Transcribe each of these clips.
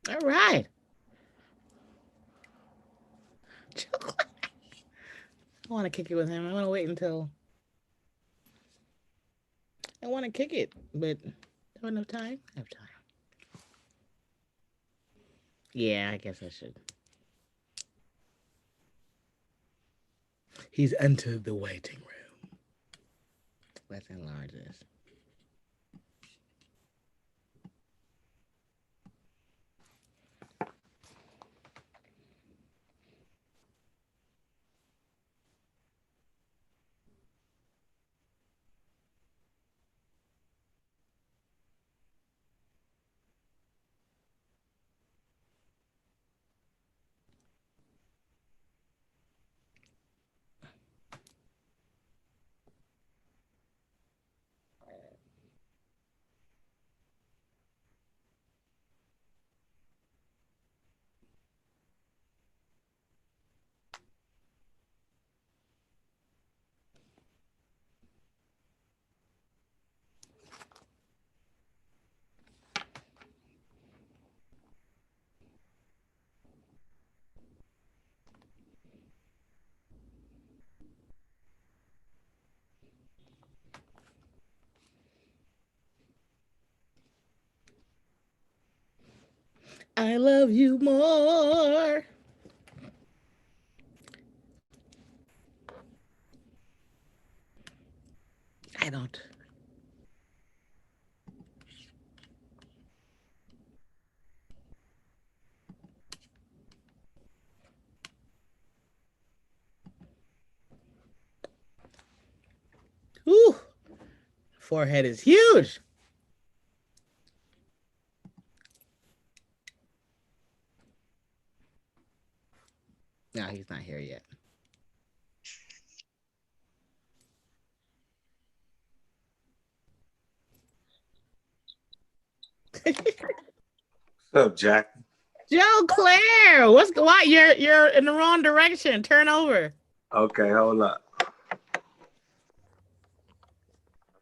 All right. I want to kick it with him. I want to wait until I want to kick it, but do I have enough time? I have time. Yeah, I guess I should. He's entered the waiting room. Let's enlarge this. I love you more. I don't. Ooh, forehead is huge. No, he's not here yet. What's up, Jack? Joe Claire, what's why you're in the wrong direction? Turn over. Okay, hold up.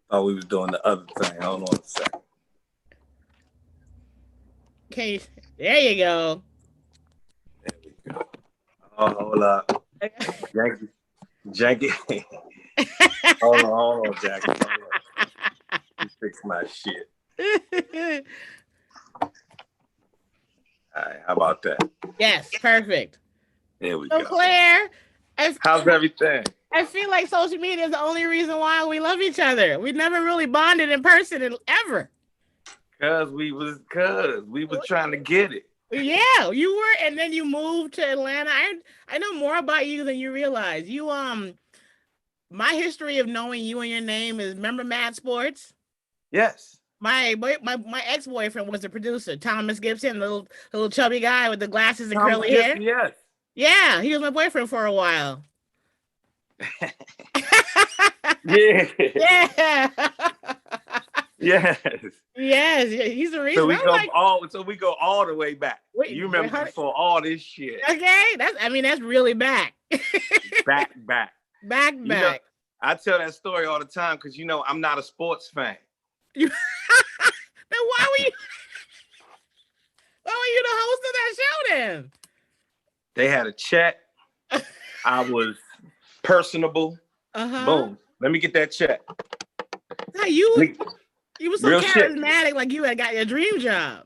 Oh, we was doing the other thing. Hold on a second. Okay, there you go. There we go. Oh, hold up. Jackie. Jackie. Hold on, Jackie. Hold on. You fix my shit. All right, how about that? Yes, perfect. There we So go. Claire, How's everything? I feel like social media is the only reason why we love each other. We never really bonded in person ever. Cause we was trying to get it. Yeah, you were, and then you moved to Atlanta. I know more about you than you realize. You my history of knowing you and your name is remember Mad Sports. Yes. My ex boyfriend was the producer, Thomas Gibson, the little chubby guy with the glasses and Thomas curly hair. Gibson, yes. Yeah, he was my boyfriend for a while. Yeah. Yeah. Yes. Yes, he's the reason. I'm like, So we go all the way back. wait, You remember before all this shit. okay, that's really back. Back. back. You know, I tell that story all the time because I'm not a sports fan. Then why were you the host of that show then? They had a check. I was personable. Boom. Let me get that check. Hey, you were so Real charismatic, shit. like you had got your dream job.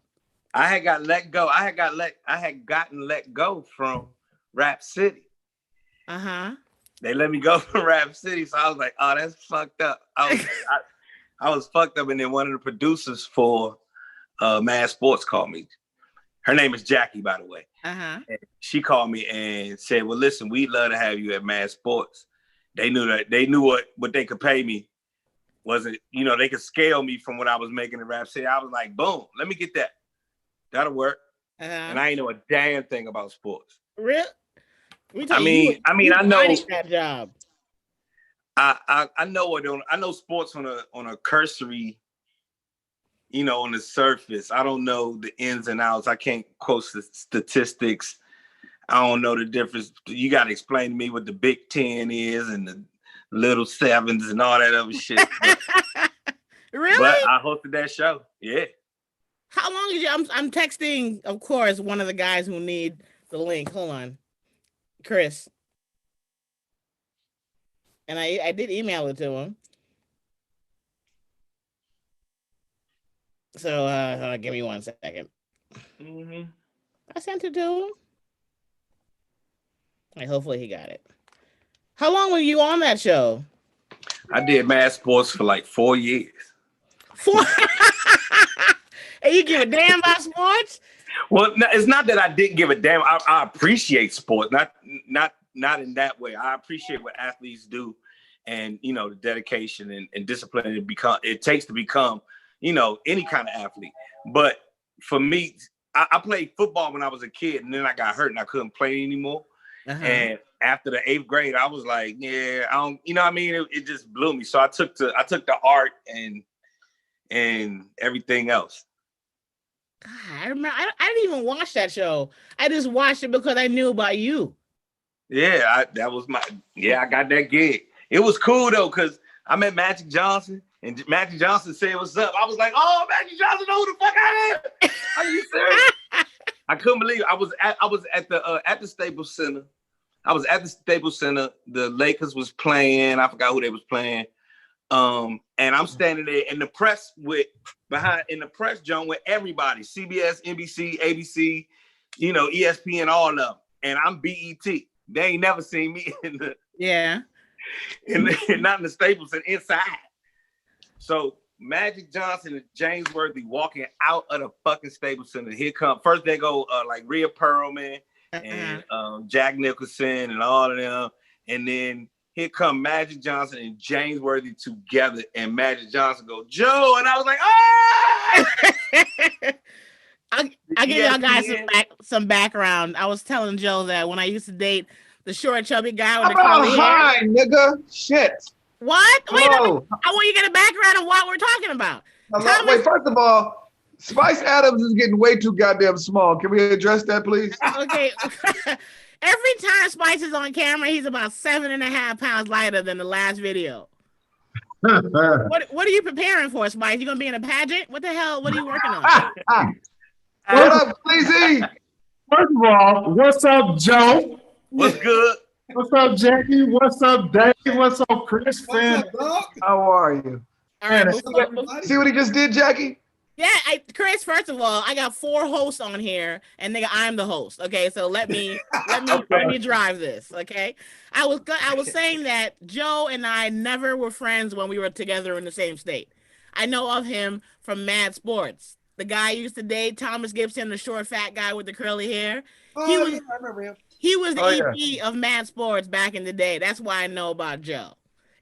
I had got let go. I had gotten let go from Rap City. They let me go from Rap City, so I was like, "Oh, that's fucked up." I was fucked up, and then one of the producers for Mad Sports called me. Her name is Jackie, by the way. And she called me and said, "Well, listen, we'd love to have you at Mad Sports." They knew what they could pay me. Wasn't, they could scale me from what I was making in Rap City. I was like, boom, let me get that. That'll work. And I ain't know a damn thing about sports. Really? I mean, I know that job. I know it. I know sports on a cursory, on the surface. I don't know the ins and outs. I can't quote the statistics. I don't know the difference. You got to explain to me what the Big Ten is and the Little Sevens and all that other shit. Really? But I hosted that show. Yeah. How long is you? I'm texting, of course, one of the guys who need the link. Hold on, Chris. And I did email it to him. So give me 1 second. Mm-hmm. I sent it to him. Hopefully he got it. How long were you on that show? I did Mad Sports for like 4 years. 4. And you give a damn about sports? Well, it's not that I didn't give a damn. I appreciate sports, not in that way. I appreciate what athletes do, and the dedication and discipline it takes to become any kind of athlete. But for me, I played football when I was a kid, and then I got hurt and I couldn't play anymore. Uh-huh. And after the 8th grade, I was like, yeah, I don't, what I mean? It just blew me. So I took the art and everything else. God, I remember. I didn't even watch that show. I just watched it because I knew about you. Yeah, I got that gig. It was cool though, because I met Magic Johnson, and Magic Johnson said, "What's up?" I was like, "Oh, Magic Johnson, know who the fuck I am? Are you serious?" I couldn't believe it. I was at the Staples Center. I was at the Staples Center. The Lakers was playing. I forgot who they was playing. And I'm standing there in the press in the press zone with everybody, CBS, NBC, ABC, ESPN, all of them. And I'm BET. They ain't never seen me not in the Staples Center inside. So Magic Johnson and James Worthy walking out of the fucking Staples Center. Here come first they go like Rhea Perlman and Jack Nicholson and all of them, and then here come Magic Johnson and James Worthy together, and Magic Johnson go, Joe, and I was like, oh! I'll give y'all guys some background. I was telling Joe that when I used to date the short, chubby guy with the curly hair. Hi, nigga. Shit. What? Wait, I want you to get a background of what we're talking about. Wait, first of all, Spice Adams is getting way too goddamn small. Can we address that, please? Okay. Every time Spice is on camera, he's about 7.5 pounds lighter than the last video. What are you preparing for, Spice? You gonna be in a pageant? What the hell? What are you working on? What up, Pleasy? First of all, what's up, Joe? What's good? What's up, Jackie? What's up, Dave? What's up, Chris? What's up, dog? How are you? All right. See what he just did, Jackie? Yeah, Chris. First of all, I got 4 hosts on here, and nigga, I'm the host. Okay, so let me drive this. Okay, I was saying that Joe and I never were friends when we were together in the same state. I know of him from Mad Sports. The guy used to date Thomas Gibson, the short, fat guy with the curly hair. I remember him. He was the EP of Mad Sports back in the day. That's why I know about Joe.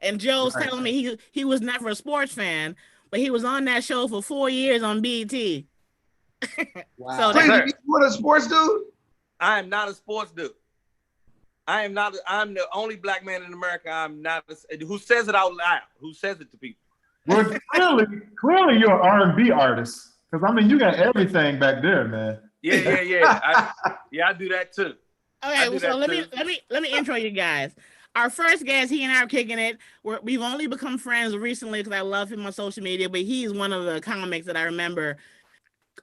And Joe's telling me he was never a sports fan, but he was on that show for 4 years on BET. Wow. So you want a sports dude? I am not a sports dude. I'm the only black man in America. I'm not who says it out loud. Who says it to people? Well, clearly you're an R&B artist. Because, I mean, you got everything back there, man. Yeah. I do that too. Okay, so let me intro you guys. Our first guest, he and I are kicking it. We've only become friends recently because I love him on social media, but he's one of the comics that I remember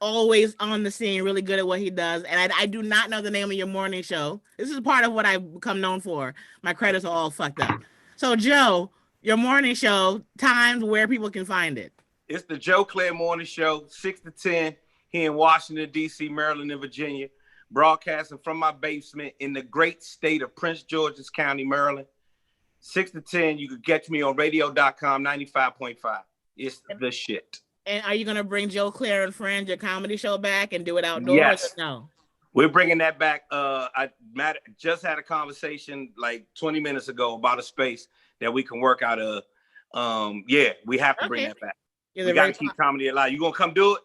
always on the scene, really good at what he does. And I do not know the name of your morning show. This is part of what I've become known for. My credits are all fucked up. So, Joe, your morning show, times where people can find it. It's the Joe Claire Morning Show, 6 to 10, here in Washington, D.C., Maryland, and Virginia. Broadcasting from my basement in the great state of Prince George's County, Maryland. 6 to 10, you can get to me on radio.com, 95.5. It's the shit. And are you going to bring Joe Claire and Friends, your comedy show, back and do it outdoors? Yes. Or no? We're bringing that back. I just had a conversation like 20 minutes ago about a space that we can work out of. We have to bring that back. We got to keep comedy alive. You going to come do it?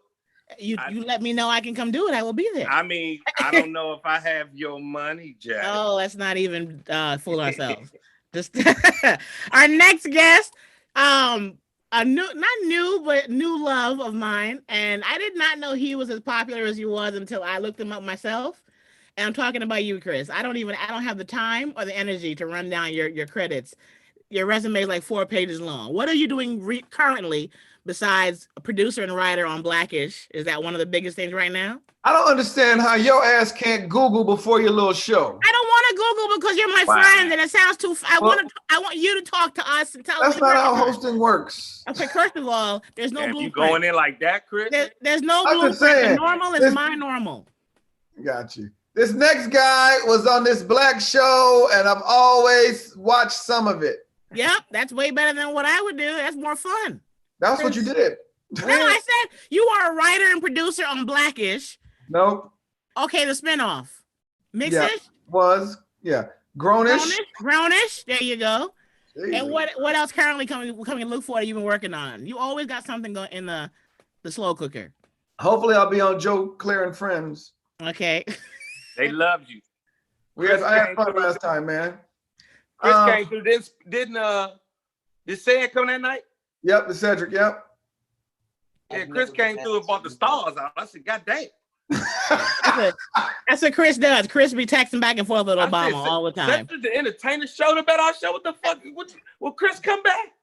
You let me know I can come do it. I will be there. I mean, I don't know if I have your money, Jack. Oh, let's not even fool ourselves. Just our next guest, a new love of mine, and I did not know he was as popular as he was until I looked him up myself. And I'm talking about you, Chris. I don't have the time or the energy to run down your credits. Your resume is like 4 pages long. What are you doing currently besides a producer and writer on Blackish? Is that one of the biggest things right now? I don't understand how your ass can't Google before your little show. I don't want to Google because you're my friend, and it sounds too. I want you to talk to us and tell us. That's not how hosting works. Okay, first of all, there's no blueprint. You going in like that, Chris? There's no blueprint. The normal is my normal. Got you. This next guy was on this Black show, and I've always watched some of it. Yep, that's way better than what I would do. That's more fun. That's what you did. No, I said you are a writer and producer on Blackish. Nope. Okay, the spinoff. Mixish? Yeah. Grownish. Grownish. There you go. Jeez. And what else currently coming to look for that you've been working on? You always got something going in the slow cooker. Hopefully I'll be on Joe Claire and Friends. Okay. They loved you. I had fun last time, man. Chris came through. Did Cedric come that night? Yep, the Cedric, yep. Yeah, Chris came through and bought the stars out. I said, God damn. That's what Chris does. Chris be texting back and forth with Obama all the time. Cedric, the entertainer, showed up at our show. What the fuck? Will Chris come back?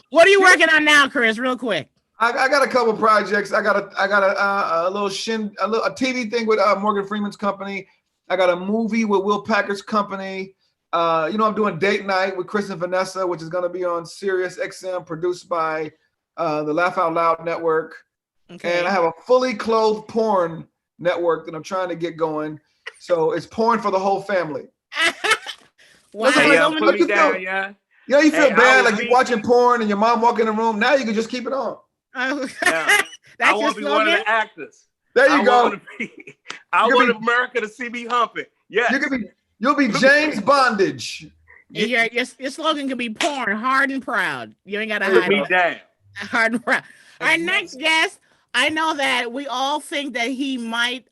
What are you working on now, Chris? Real quick. I got a couple projects. I got a little a TV thing with Morgan Freeman's company. I got a movie with Will Packer's company. I'm doing Date Night with Chris and Vanessa, which is going to be on Sirius XM, produced by the Laugh Out Loud network. Okay. And I have a fully clothed porn network that I'm trying to get going. So it's porn for the whole family. Wow. Put me down, yeah. You know, you feel bad like you're watching porn and your mom walk in the room. Now you can just keep it on. I want to be one of the actors. There you go. I want America to see me humping. Yeah. You'll be James Bondage. Your slogan could be porn, hard and proud. You ain't got to hide me down. Hard and proud. Our next guest, I know that we all think that he might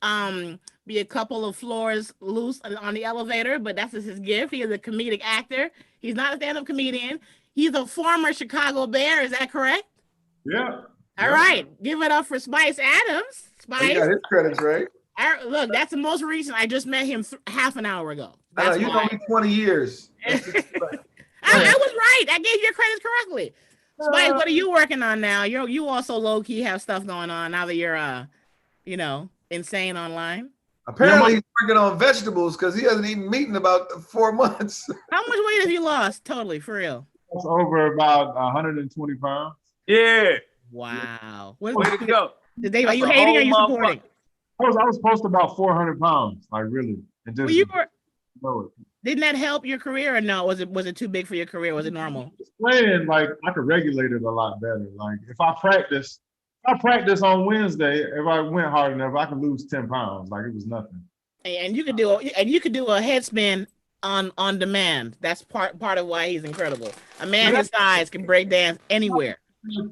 be a couple of floors loose on the elevator, but that's just his gift. He is a comedic actor. He's not a stand-up comedian. He's a former Chicago Bear. Is that correct? Yeah. All right. Give it up for Spice Adams. Spice. He got his credits right. Look, that's the most recent. I just met him half an hour ago. You know me 20 years. I was right. I gave your credits correctly. Spice, what are you working on now? You also low-key have stuff going on now that you're insane online. Apparently he's working on vegetables because he hasn't eaten meat in about 4 months. How much weight have you lost? Totally, for real. It's over about 120 pounds. Yeah. Wow. Way to go. Are you hating or are you supporting? I was supposed to about 400 pounds. Like really. Didn't that help your career or no? Was it too big for your career? Was it normal? Playing, like I could regulate it a lot better. Like if I practice on Wednesday, if I went hard enough, I could lose 10 pounds. Like it was nothing. And you could do a head spin on demand. That's part of why he's incredible. A man his size can break dance anywhere.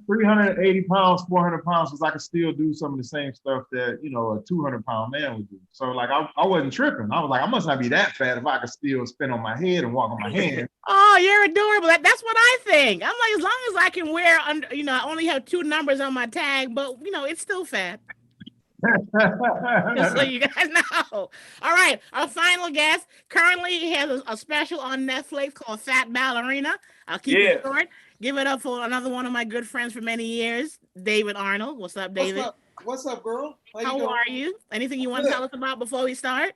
380 pounds, 400 pounds, because I could still do some of the same stuff that, a 200-pound man would do. So, like, I wasn't tripping. I was like, I must not be that fat if I could still spin on my head and walk on my hands. Oh, you're adorable. That's what I think. I'm like, as long as I can wear, I only have 2 numbers on my tag, but, it's still fat. Just so you guys know. All right, our final guest. Currently, he has a special on Netflix called Fat Ballerina. I'll keep it short. Give it up for another one of my good friends for many years, David Arnold. What's up, David? What's up, girl? How are you? Anything you want to tell us about before we start?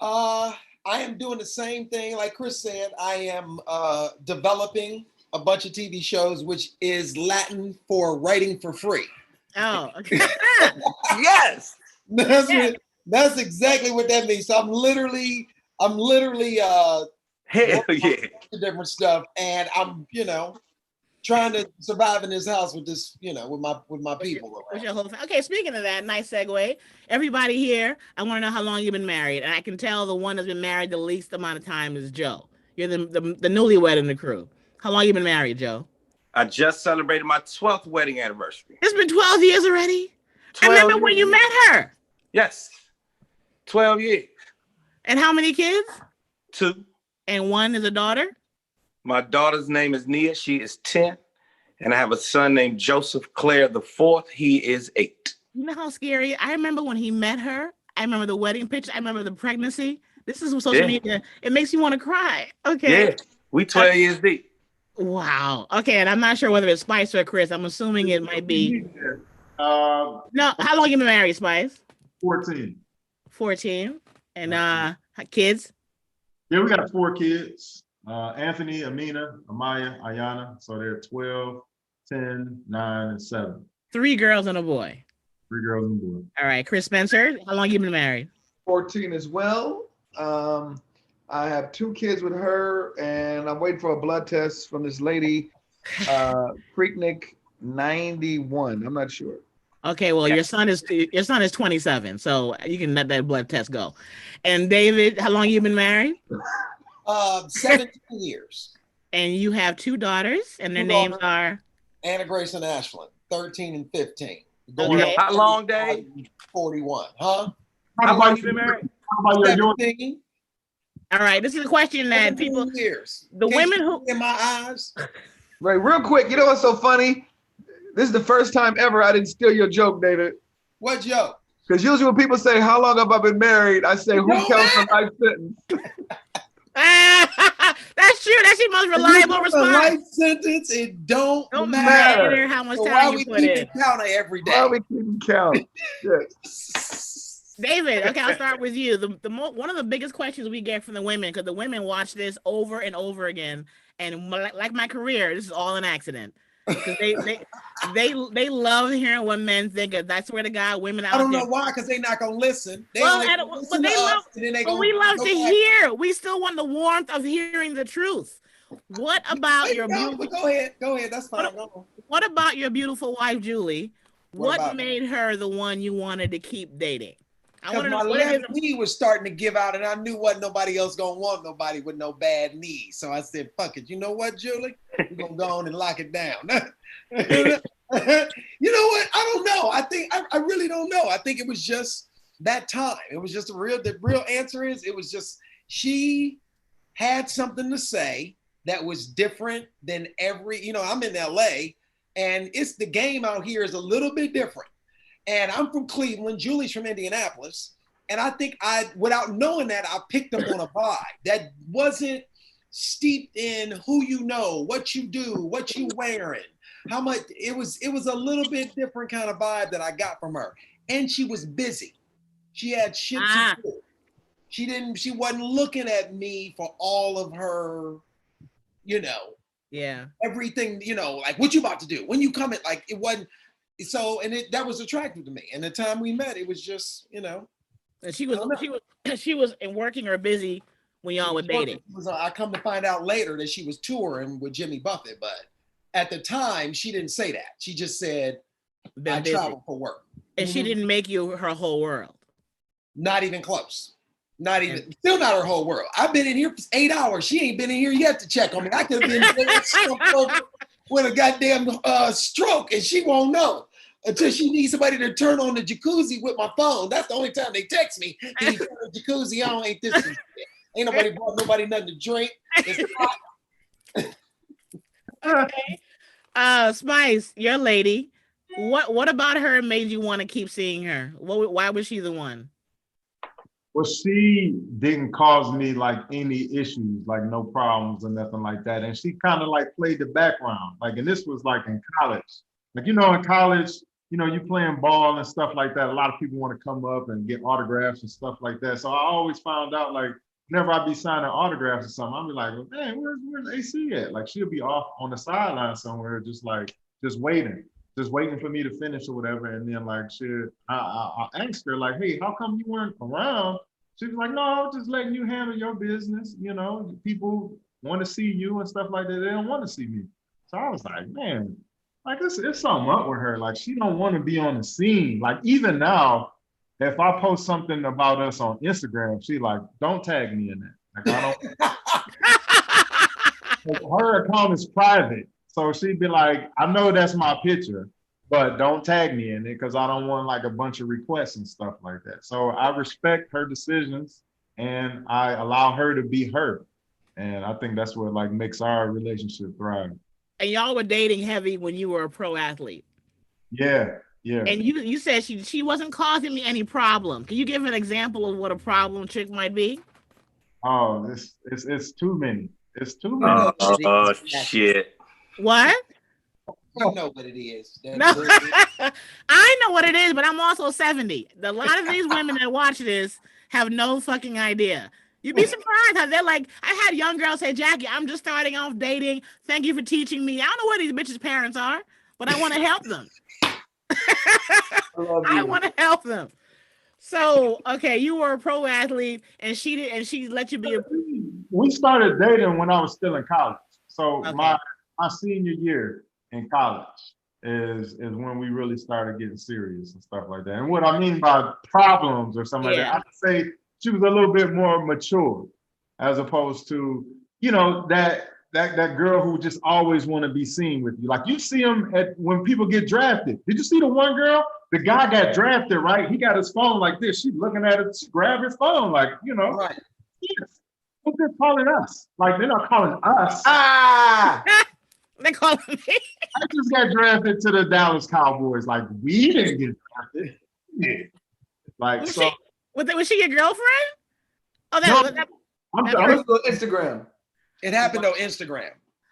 I am doing the same thing. Like Chris said, I am developing a bunch of TV shows, which is Latin for writing for free. Oh, okay. Yes. That's exactly what that means. So I'm literally hell yeah, different stuff, and I'm trying to survive in this house with this with my people. With your whole okay, speaking of that, nice segue. Everybody here, I want to know how long you've been married, and I can tell the one that's been married the least amount of time is Joe. You're the newlywed in the crew. How long you been married, Joe? I just celebrated my 12th wedding anniversary. It's been 12 years already. I remember when you met her. Yes, 12 years. And how many kids? 2. And 1 is a daughter? My daughter's name is Nia. She is 10. And I have a son named Joseph Claire the 4th. He is 8. You know how scary? I remember when he met her. I remember the wedding picture. I remember the pregnancy. This is social media. It makes you want to cry. Okay. Yeah. We 12 years deep. Wow. Okay, and I'm not sure whether it's Spice or Chris. I'm assuming it might be. No, how long you been married, Spice? 14. 14. And kids? Yeah, we got 4 kids. Anthony, Amina, Amaya, Ayana. So they're 12, 10, 9, and 7. 3 girls and a boy. 3 girls and a boy. All right, Chris Spencer, how long you been married? 14 as well. I have 2 kids with her, and I'm waiting for a blood test from this lady, Preaknick 91. I'm not sure. Okay, well, your son is 27, so you can let that blood test go. And David, how long you been married? 17 years. And you have 2 daughters, and their names are Anna Grace and Ashlyn, 13 and 15. Okay. How long, Dave? 41. Huh? How long you been married? 17. All right, this is a question that people years. The women who in my eyes. Right, real quick. You know what's so funny? This is the first time ever I didn't steal your joke, David. What joke? Because usually when people say, "How long have I been married?" I say, "Who counts a life sentence?" That's true. That's your most reliable response. A life sentence, it don't matter how much so time why you we put keep in. it counter every day? Why we keep count? Yes. David, okay, I'll start with you. One of the biggest questions we get from the women, because the women watch this over and over again, and like my career, this is all an accident. Because they love hearing what men think. I swear to God, women out there. I don't know why, because they're not gonna listen. We love to hear. We still want the warmth of hearing the truth. What about your beautiful? Go ahead. That's fine. What about your beautiful wife, Julie? What made her the one you wanted to keep dating? I want to know. My left knee was starting to give out, and I knew wasn't nobody else gonna want nobody with no bad knees. So I said, "Fuck it." You know what, Julie? We're gonna go on and lock it down. You know what? I don't know. I really don't know. I think it was just that time. It was just the real answer is it was just she had something to say that was different than I'm in LA, and it's the game out here is a little bit different. And I'm from Cleveland, Julie's from Indianapolis. And I think without knowing that, I picked up on a vibe that wasn't steeped in who you know, what you do, what you wearing, how much. It was a little bit different kind of vibe that I got from her. And she was busy. She had shit to do. She wasn't looking at me for all of her, everything, like what you about to do, when you come at, like it wasn't. So, that was attractive to me. And the time we met, it was just, And she was working or busy when y'all were dating. I come to find out later that she was touring with Jimmy Buffett, but at the time she didn't say that. She just said, I travel for work. And she didn't make you her whole world. Not even close. Still not her whole world. I've been in here for 8 hours. She ain't been in here yet to check on me. I could have been slumped over with a goddamn stroke, and she won't know until she needs somebody to turn on the jacuzzi with my phone. That's the only time they text me. Can you turn the jacuzzi on? Ain't ain't nobody brought nobody nothing to drink. It's hot. Okay. Spice, your lady. What about her made you want to keep seeing her? Why was she the one? Well, she didn't cause me like any issues, like no problems or nothing like that. And she kind of like played the background. Like, and this was like in college. Like, in college, you playing ball and stuff like that. A lot of people want to come up and get autographs and stuff like that. So I always found out, like, whenever I'd be signing autographs or something, I'd be like, well, man, where's AC at? Like, she'll be off on the sideline somewhere, just waiting for me to finish or whatever. And then like I asked her like, hey, how come you weren't around? She was like, no, I was just letting you handle your business. People want to see you and stuff like that. They don't want to see me. So I was like, man, like it's something up with her. Like she don't want to be on the scene. Like even now, if I post something about us on Instagram, she like, don't tag me in that. Like I don't. Her account is private. So she'd be like, I know that's my picture, but don't tag me in it because I don't want like a bunch of requests and stuff like that. So I respect her decisions and I allow her to be her. And I think that's what like makes our relationship thrive. And y'all were dating heavy when you were a pro athlete. Yeah. And you said she wasn't causing me any problem. Can you give an example of what a problem chick might be? Oh, it's too many. It's too many. Oh shit. What? You know what it is. No. I know what it is, but I'm also 70. A lot of these women that watch this have no fucking idea. You'd be surprised how they're like, I had young girls say, Jackie, I'm just starting off dating. Thank you for teaching me. I don't know what these bitches' parents are, but I want to help them. I want to help them. So, okay, you were a pro athlete and she let you be a... We started dating when I was still in college. So Okay. my senior year in college is when we really started getting serious and stuff like that. And what I mean by problems or something like that, I would say she was a little bit more mature as opposed to, you know, that girl who just always want to be seen with you. Like you see them when people get drafted. Did you see the one girl? The guy got drafted, right? He got his phone like this. She's looking at it, she grabbed his phone, like, you know. Right. Yes. What they're calling us? Like they're not calling us. They calling me. I just got drafted to the Dallas Cowboys. Like we didn't get drafted. Yeah. Like Was so. Was she your girlfriend? Oh, that I'm Instagram. It happened on Instagram.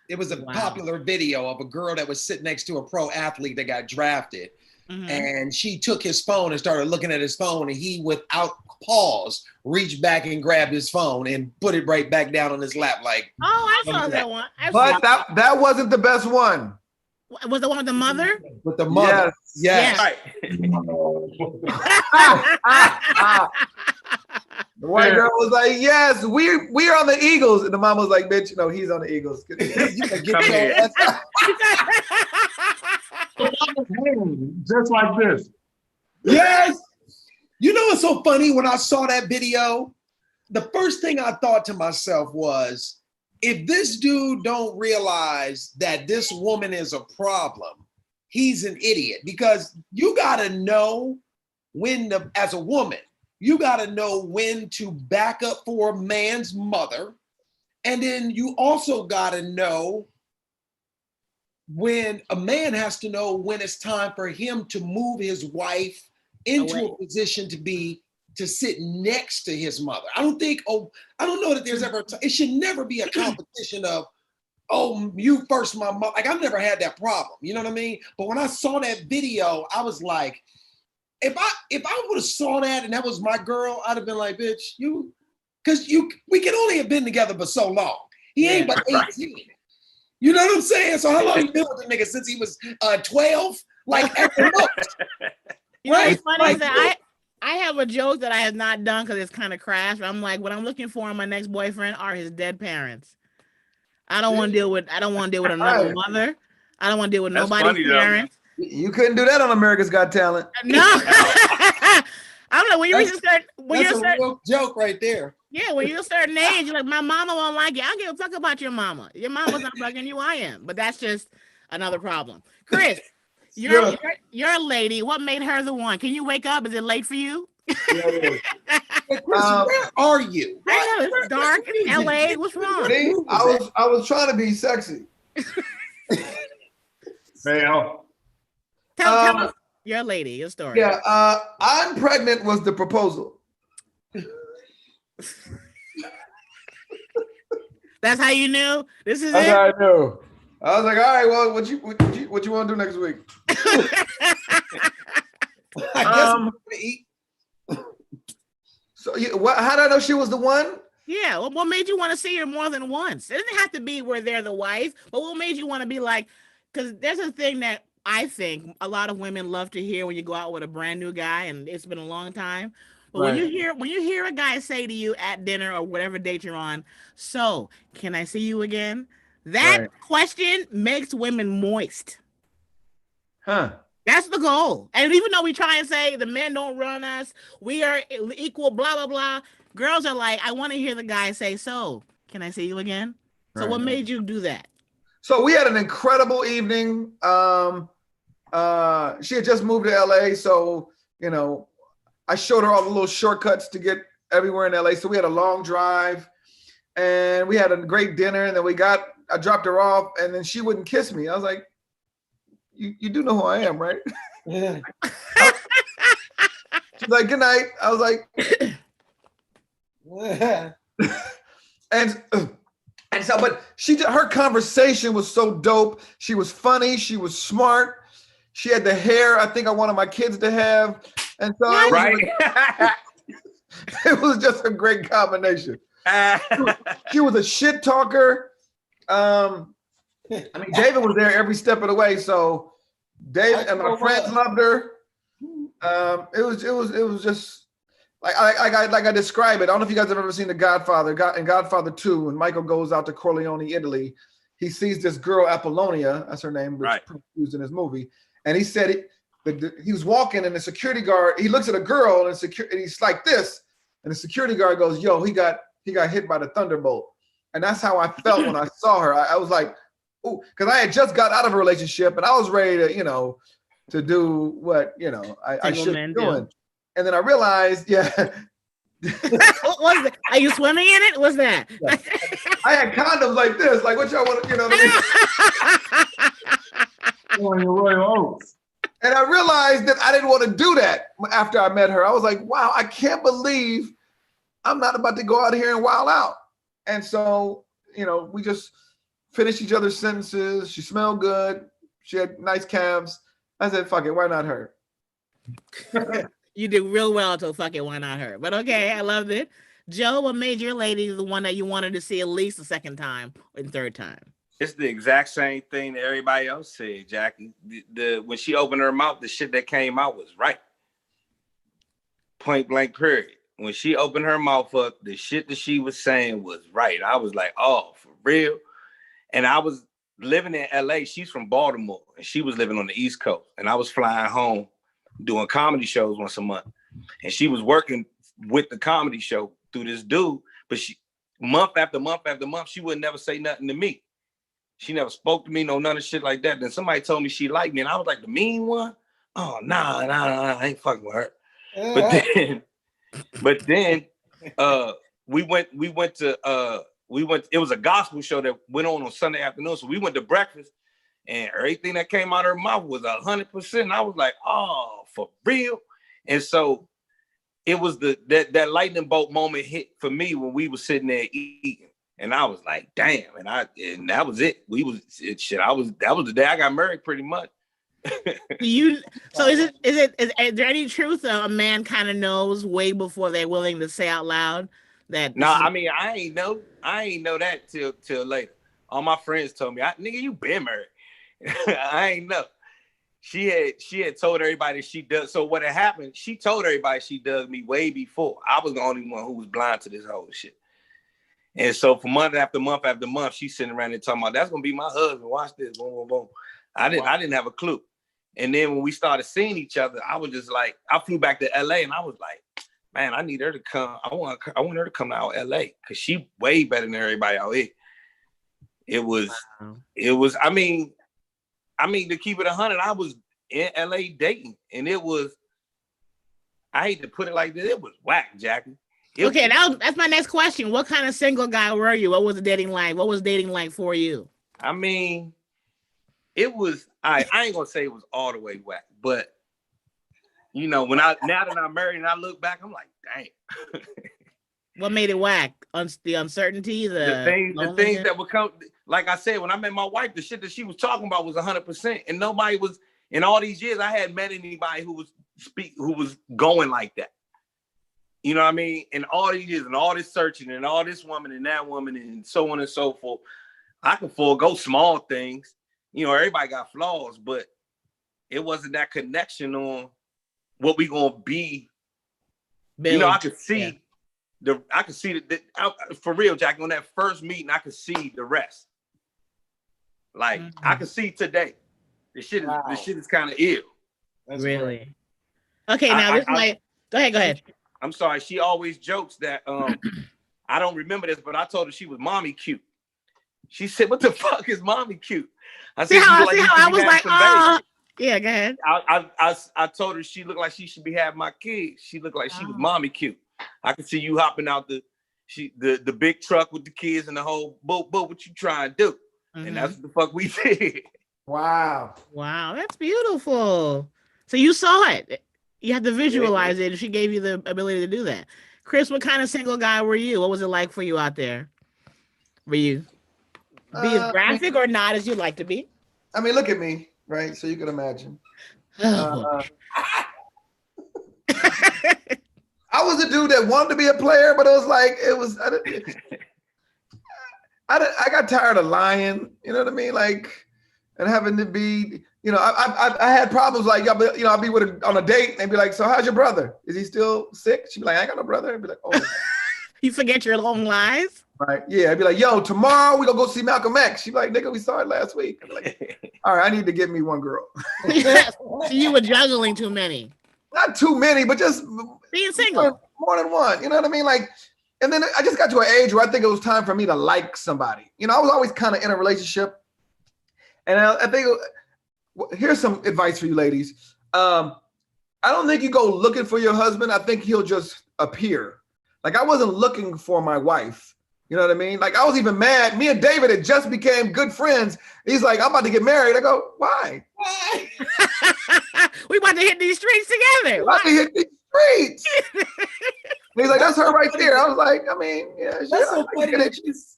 It was a popular video of a girl that was sitting next to a pro athlete that got drafted. Mm-hmm. And she took his phone and started looking at his phone, and he, without pause, reached back and grabbed his phone and put it right back down on his lap. Like, oh, I saw that one. But that wasn't the best one. Was the one with the mother? With the mother. Yes. Right. The white girl was like, yes, we are on the Eagles. And the mom was like, bitch, no, he's on the Eagles. You can get your ass out. Just like this. Yes. You know what's so funny? When I saw that video, the first thing I thought to myself was, if this dude don't realize that this woman is a problem, he's an idiot. Because you got to know when as a woman, you got to know when to back up for a man's mother. And then you also got to know when a man has to know when it's time for him to move his wife into a position to sit next to his mother. I don't know that there's ever, it should never be a competition of, oh, you first, my mother. Like, I've never had that problem. You know what I mean? But when I saw that video, I was like, if I would have saw that and that was my girl, I'd have been like, bitch, we can only have been together for so long. He ain't but 18. You know what I'm saying? So how long you been with the nigga? Since he was 12? Like, at the most. You know what's funny is that I have a joke that I have not done because it's kind of crass. I'm like, what I'm looking for in my next boyfriend are his dead parents. I don't want to deal with another mother. I don't want to deal with nobody's parents. You couldn't do that on America's Got Talent. No. I'm like, when you're a real joke right there. Yeah, when you're a certain age, you're like, my mama won't like you. I don't give a fuck about your mama. Your mama's not fucking you. I am. But that's just another problem. Chris, you're a lady. What made her the one? Can you wake up? Is it late for you? Hey, Chris, where are you? I know it's dark in LA. What's wrong? See, I was trying to be sexy. Fail. Tell us, you're a lady, your story. Yeah, I'm pregnant was the proposal. That's how you knew? This is That's it? how I knew. I was like, all right, well, what you want to do next week? I guess I'm gonna eat. So how did I know she was the one? Yeah, what made you want to see her more than once? It doesn't have to be where they're the wife, but what made you want to be like, because there's a thing that I think a lot of women love to hear when you go out with a brand new guy and it's been a long time. But when you hear a guy say to you at dinner or whatever date you're on, so can I see you again? That question makes women moist. Huh. That's the goal. And even though we try and say the men don't run us, we are equal, blah, blah, blah. Girls are like, I want to hear the guy say, so can I see you again? So what made you do that? So we had an incredible evening. She had just moved to LA. So, you know, I showed her all the little shortcuts to get everywhere in LA. So we had a long drive and we had a great dinner. And then I dropped her off and then she wouldn't kiss me. I was like, you do know who I am, right? Yeah. She's like, good night. I was like, and And so, but her conversation was so dope. She was funny. She was smart. She had the hair I think I wanted my kids to have. And so it was just a great combination. She was a shit talker. I mean, David was there every step of the way. So David and my friends loved her. It was just like I describe it. I don't know if you guys have ever seen The Godfather. In Godfather 2, when Michael goes out to Corleone, Italy, he sees this girl Apollonia, that's her name, which is used in this movie. And he said he was walking, and the security guard, he looks at a girl, and he's like this, and the security guard goes, "Yo, he got hit by the thunderbolt." And that's how I felt when I saw her. I was like, "Ooh," because I had just got out of a relationship, and I was ready to, to do what I should be doing. And then I realized, what was it? Are you swimming in it? What's that? Yeah. I had condoms like this. Like, what y'all want to, On your Royal Oaks. And I realized that I didn't want to do that after I met her. I was like, wow, I can't believe I'm not about to go out here and wild out. And so, we just finished each other's sentences. She smelled good. She had nice calves. I said, fuck it, why not her? You did real well to fuck it, why not her? But okay, I loved it. Joe, what made your lady the one that you wanted to see at least a second time or third time? It's the exact same thing that everybody else said, Jackie. When she opened her mouth, the shit that came out was right. Point blank, period. When she opened her mouth up, the shit that she was saying was right. I was like, oh, for real? And I was living in LA. She's from Baltimore, and she was living on the East Coast. And I was flying home doing comedy shows once a month. And she was working with the comedy show through this dude. But she, month after month after month, she would never say nothing to me. She never spoke to me, none of shit like that. Then somebody told me she liked me, and I was like, the mean one? Oh, nah, I ain't fucking with her. But then we went, it was a gospel show that went on Sunday afternoon. So we went to breakfast, and everything that came out of her mouth was 100%. And I was like, oh, for real? And so it was that lightning bolt moment hit for me when we were sitting there eating. And I was like, damn. And that was it. That was the day I got married, pretty much. So is there any truth a man kind of knows way before they're willing to say out loud that? No, I mean, I ain't know that till later. All my friends told me, nigga, you been married. I ain't know. She had told everybody she does. So what had happened, she told everybody she does me way before. I was the only one who was blind to this whole shit. And so for month after month after month, she's sitting around and talking about, that's gonna be my husband. Watch this. Boom, boom, boom. I didn't have a clue. And then when we started seeing each other, I was just like, I flew back to LA, and I was like, man, I need her to come. I want her to come out LA because she way better than everybody out here. It was, I mean, to keep it 100, I was in LA dating, and it was, I hate to put it like this, it was whack, Jackie. That's my next question. What kind of single guy were you? What was the dating like? What was dating like for you? I mean, it was, I ain't gonna say it was all the way whack, but now that I'm married and I look back, I'm like, dang. What made it whack? The uncertainty, the things that would come. Like I said, when I met my wife, the shit that she was talking about was 100%, and nobody was. In all these years, I hadn't met anybody who was going like that. You know what I mean? And all these years, and all this searching, and all this woman and that woman, and so on and so forth, I can forego small things. Everybody got flaws, but it wasn't that connection on what we gonna be. Build. I could see for real, Jackie. On that first meeting, I could see the rest. Like I could see today. The shit is kind of ill. That's really great. Okay. Now go ahead. I'm sorry. She always jokes that I don't remember this, but I told her she was mommy cute. She said, "What the fuck is mommy cute?" I said, I was like, oh, yeah, go ahead. I told her she looked like she should be having my kids. She looked like she was mommy cute. I could see you hopping out the big truck with the kids and the whole boat. What you trying to do? Mm-hmm. And that's what the fuck we did. Wow, that's beautiful. So you saw it. You had to visualize it, and she gave you the ability to do that. Chris, what kind of single guy were you? What was it like for you out there? Were you? Be as graphic or not as you like to be. I mean, look at me, right? So you can imagine. Oh. I was a dude that wanted to be a player, but it was like I got tired of lying. You know what I mean? Like, and having to be, you know, I had problems like, I'll be on a date and they'd be like, so how's your brother? Is he still sick? She'd be like, I ain't got no brother. I'd be like, oh. You forget your long lies? Right. Yeah. I'd be like, yo, tomorrow we gonna go see Malcolm X. She'd be like, nigga, we saw it last week. I'd be like, all right, I need to get me one girl. So you were juggling too many. Not too many, but just being single. More than one. You know what I mean? Like, and then I just got to an age where I think it was time for me to like somebody. You know, I was always kind of in a relationship. And I think, here's some advice for you ladies. I don't think you go looking for your husband. I think he'll just appear. Like, I wasn't looking for my wife. You know what I mean? Like, I was even mad. Me and David had just became good friends. He's like, I'm about to get married. I go, why? We about to hit these streets together. About to hit these streets. He's like, that's her right there. I was like, I mean, yeah. That's so funny.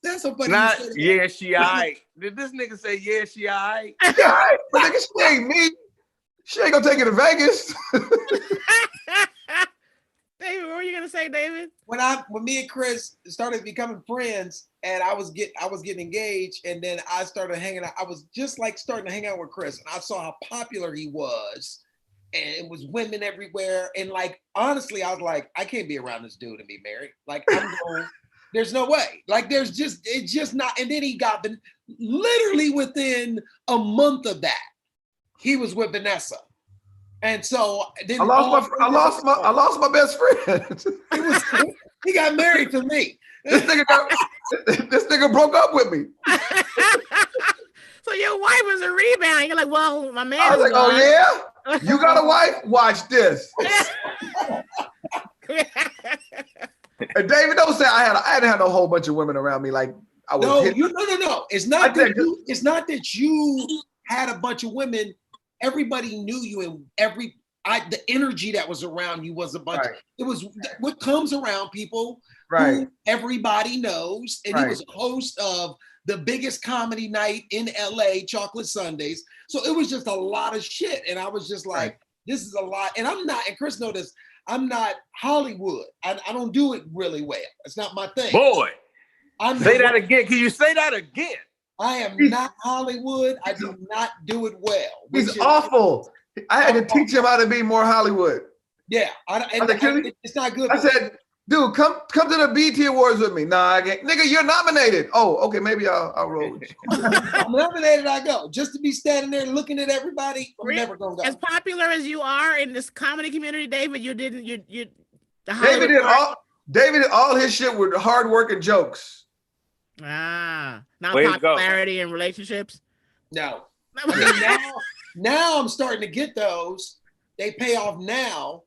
That's so funny. Not, yeah, she all right. Did this nigga say, yeah, she all right? Yeah, all right. But nigga, she ain't me. She ain't gonna take you to Vegas. David, what were you gonna say, David? When me and Chris started becoming friends, and I was getting engaged, and then I started hanging out. I was just like starting to hang out with Chris, and I saw how popular he was, and it was women everywhere. And like, honestly, I was like, I can't be around this dude and be married. Like, I'm going. There's no way. Like, it's just not. And then he got literally within a month of that, he was with Vanessa. And so then I lost my best friend. He got married to me. This nigga broke up with me. So your wife was a rebound. You're like, well, my man. I was like, oh yeah, you got a wife? Watch this. And David, don't say I hadn't had a whole bunch of women around me. Like I was. No. It's not that you had a bunch of women. Everybody knew you, and the energy that was around you was a bunch. Right. It was what comes around people who everybody knows, and he was a host of the biggest comedy night in LA, Chocolate Sundays. So it was just a lot of shit, and I was just like, this is a lot. And I'm not, and Chris noticed, I'm not Hollywood. I don't do it really well. It's not my thing. Boy, say that again. Can you say that again? I am not Hollywood. I do not do it well. He's awful. I had to teach him how to be more Hollywood. Yeah, it's not good. I said, dude, come to the BET Awards with me. Nah, I can't. Nigga, you're nominated. Oh, okay, maybe I'll roll with you. I'm nominated, I go. Just to be standing there looking at everybody, I'm never gonna go. As popular as you are in this comedy community, David, David did all his shit with hard work and jokes. Not popularity in relationships. No. I mean, now I'm starting to get those. They pay off now,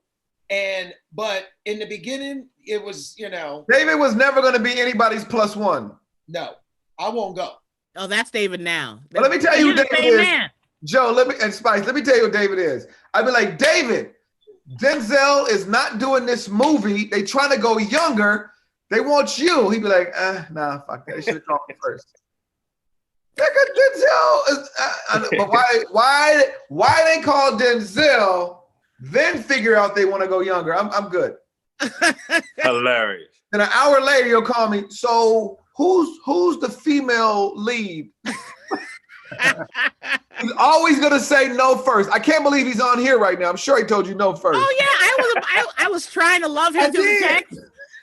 but in the beginning, it was, David was never going to be anybody's plus one. No, I won't go. Oh, that's David now. But let me tell you who David is. Man. Joe, and Spice, let me tell you who David is. I'd be like, David, Denzel is not doing this movie. They trying to go younger. They want you. He'd be like, nah, fuck that. They should have talked first. Denzel is, but why they call Denzel, then figure out they want to go younger. I'm good. Hilarious. Then an hour later, you'll call me. So who's the female lead? He's always gonna say no first. I can't believe he's on here right now. I'm sure he told you no first. Oh yeah, I was trying to love him through the text.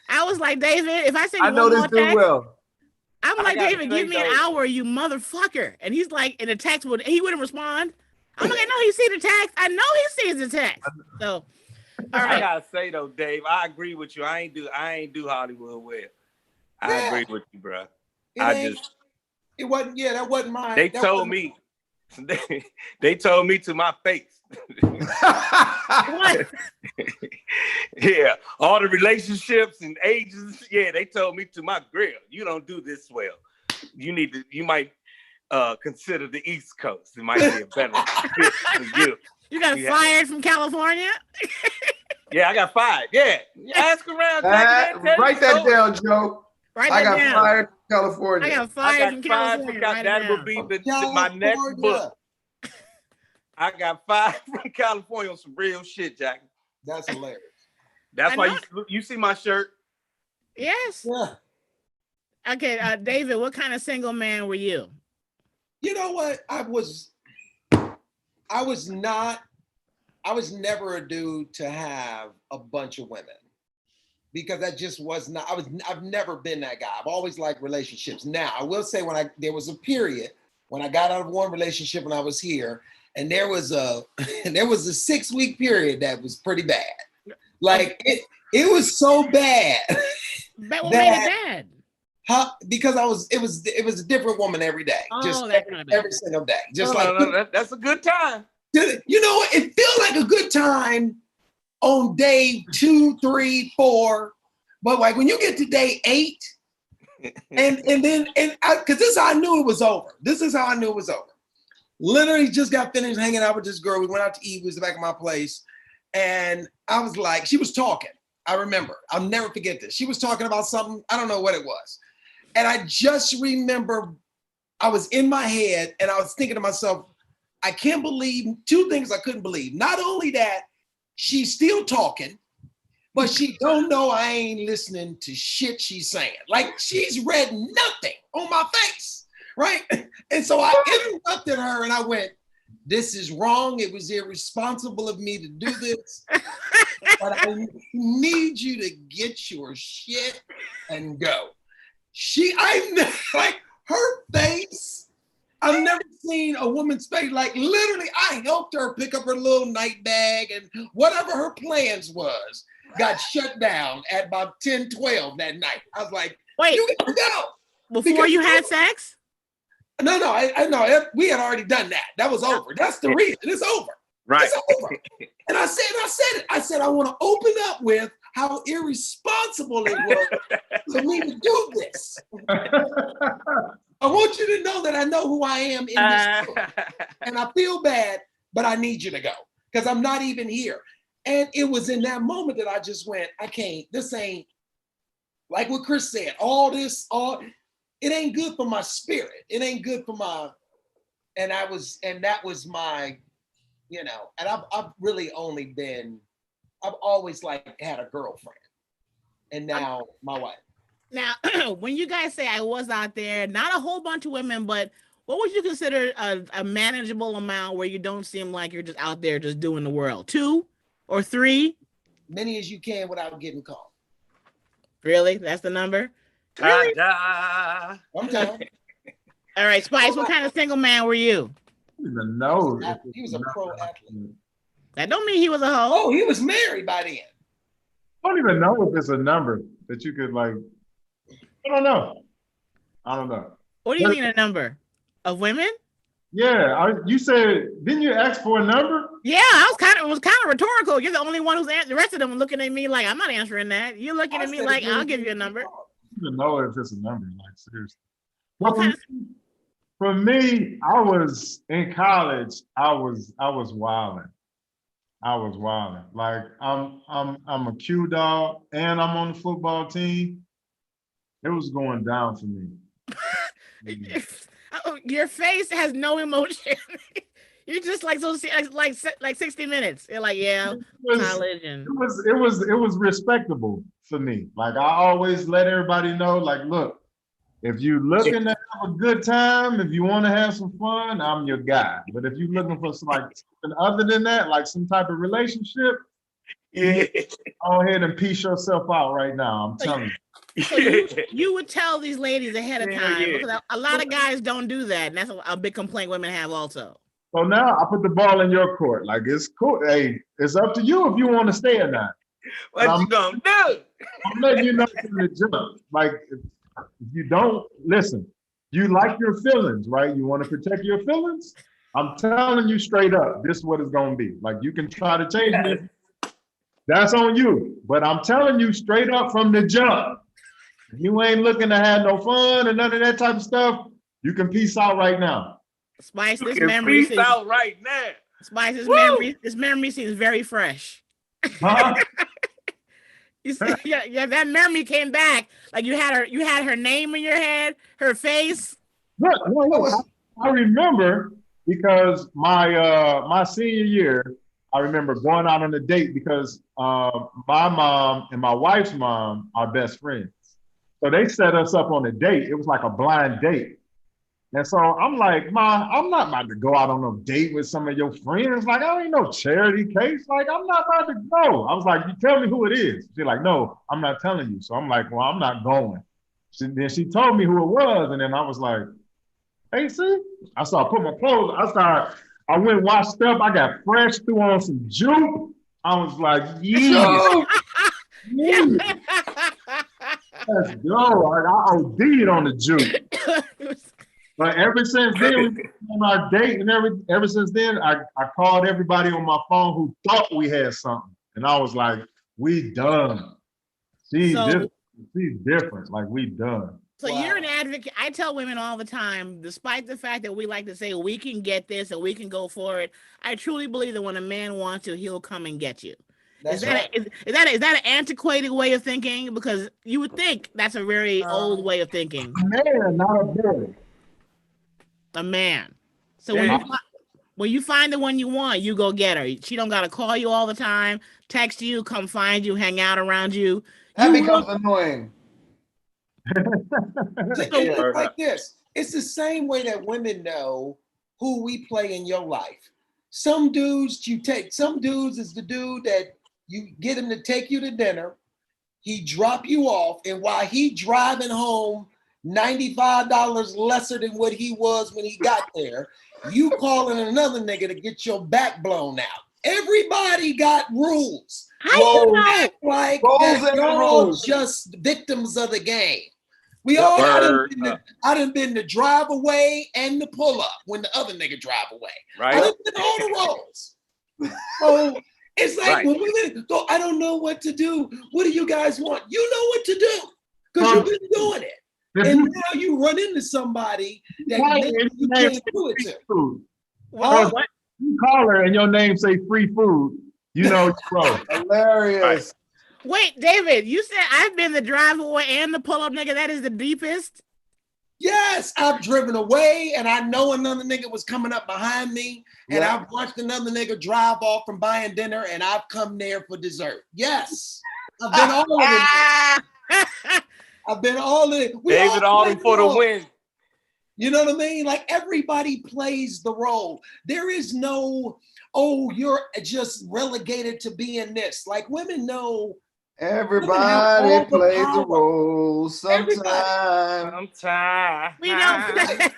I was like, David, if I say I know this dude well. I'm like, David, give me an hour, you motherfucker. And he's like, in the text he wouldn't respond. I'm like, I know he sees the text. I know he sees the text. So, all right. I gotta say though, Dave, I agree with you. I ain't do Hollywood well. I agree with you, bro. It wasn't. Yeah, that wasn't mine. They told me. They told me to my face. What? Yeah, all the relationships and ages. Yeah, they told me to my grill. You don't do this well. You might consider the East Coast. It might be a better fit for you. You got fired from California? Yeah, I got fired. Yeah, ask around. Write that down, Joe. I got fired from California. I got fired from California. That would be my next book. I got fired from California on some real shit, Jackie. That's hilarious. That's why you see my shirt. Yes. Yeah. Okay, David, what kind of single man were you? You know what? I was never a dude to have a bunch of women, because that just was not, I've never been that guy. I've always liked relationships. Now, I will say there was a period when I got out of one relationship when I was here, and there was a 6-week period that was pretty bad. Like it was so bad. But what made it bad? Because it was a different woman every day. Just every single day. Just that's a good time. You know what? It feels like a good time on day 2, 3, 4, but like when you get to day 8, and then because this is how I knew it was over. Literally just got finished hanging out with this girl. We went out to eat. We was back at my place, and I was like, she was talking. I remember. I'll never forget this. She was talking about something. I don't know what it was, and I just remember I was in my head, and I was thinking to myself, I can't believe 2 things I couldn't believe. Not only that, she's still talking, but she don't know I ain't listening to shit she's saying. Like she's read nothing on my face, right? And so I interrupted her and I went, this is wrong. It was irresponsible of me to do this, but I need you to get your shit and go. Like her face, I've never seen a woman's face. Like literally, I helped her pick up her little night bag, and whatever her plans was got shut down at about 10, 12 that night. I was like, wait, you gotta go. Before you had sex? No, I know. We had already done that. That was over. That's the reason. It's over. Right. It's over. And I said, I want to open up with how irresponsible it was for me to do this. I want you to know that I know who I am in this book. And I feel bad, but I need you to go because I'm not even here. And it was in that moment that I just went, I can't, this ain't, like what Chris said, it ain't good for my spirit. It ain't good for my, and that was my, and I've really only been, I've always had a girlfriend and now my wife. Now, when you guys say I was out there, not a whole bunch of women, but what would you consider a manageable amount where you don't seem like you're just out there just doing the world? 2 or 3? Many as you can without getting caught. Really? That's the number? Really? I'm telling. All right, Spice, what kind of single man were you? I don't even know. He was a pro athlete. That don't mean he was a hoe. Oh, he was married by then. I don't even know if it's a number that you could I don't know. What do you mean a number? Of women? Yeah, you said, didn't you ask for a number? Yeah, it was kind of rhetorical. You're the only one who's the rest of them are looking at me like I'm not answering that. You're looking at me like I'll give you a number. I don't even know if it's a number, seriously. Well, for me, I was in college. I was wilding. Like I'm a Q dog and I'm on the football team. It was going down for me. Your face has no emotion. You're just like 60 Minutes. You're like, yeah, college and it was respectable for me. Like I always let everybody know, like, look, if you're looking to have a good time, if you want to have some fun, I'm your guy. But if you're looking for something other than that, like some type of relationship, go ahead and piece yourself out right now. I'm telling you. So you would tell these ladies ahead of time because a lot of guys don't do that, and that's a big complaint women have also. So now I put the ball in your court. Like it's cool. Hey, it's up to you if you want to stay or not. What you gonna do? I'm letting you know from the jump. Like if you don't listen, you like your feelings, right? You want to protect your feelings. I'm telling you straight up, this is what it's gonna be. Like you can try to change it. That's on you. But I'm telling you straight up from the jump. You ain't looking to have no fun and none of that type of stuff. You can peace out right now. Spice, this memory peace out right now. Spice, this memory seems very fresh. Huh? You see, yeah, that memory came back. Like you had her name in your head, her face. Look, I remember because my senior year, I remember going out on a date because my mom and my wife's mom are best friends. So they set us up on a date. It was like a blind date. And so I'm like, Ma, I'm not about to go out on a date with some of your friends. Like, I ain't no charity case. Like, I'm not about to go. I was like, you tell me who it is. She's like, no, I'm not telling you. So I'm like, well, I'm not going. Then she told me who it was. And then I was like, hey, see? I started putting my clothes. I went washed up. I got fresh, threw on some juke. I was like, yeah. Let's go. I OD'd on the juke. But ever since then, on our date and ever since then, I called everybody on my phone who thought we had something. And I was like, we done. She's different. Like, we done. So you're an advocate. I tell women all the time, despite the fact that we like to say we can get this and we can go for it, I truly believe that when a man wants you, he'll come and get you. Is that an antiquated way of thinking? Because you would think that's a very old way of thinking. Man, not a boy. A man. So when you find the one you want, you go get her. She don't gotta call you all the time, text you, come find you, hang out around you. That becomes annoying. It's like this. It's the same way that women know who we play in your life. Some dudes is the dude that you get him to take you to dinner. He drop you off, and while he driving home $95 lesser than what he was when he got there, you calling another nigga to get your back blown out. Everybody got rules. Act like y'all just victims of the game. We all I done been the drive away and the pull up when the other nigga drive away. Right. I done been all the roles. So it's like when women go, I don't know what to do. What do you guys want? You know what to do because you've been doing it. And now you run into somebody that you can't do it to. What? You call her and your name say free food. You know, hilarious. Wait, David, you said I've been the drive away and the pull up nigga. That is the deepest. Yes, I've driven away and I know another nigga was coming up behind me and I've watched another nigga drive off from buying dinner and I've come there for dessert. Yes, I've been all of it. I've been all in. David Alden for the win. You know what I mean? Like everybody plays the role. There is no, you're just relegated to being this. Like women know. Everybody plays the role sometimes. We don't.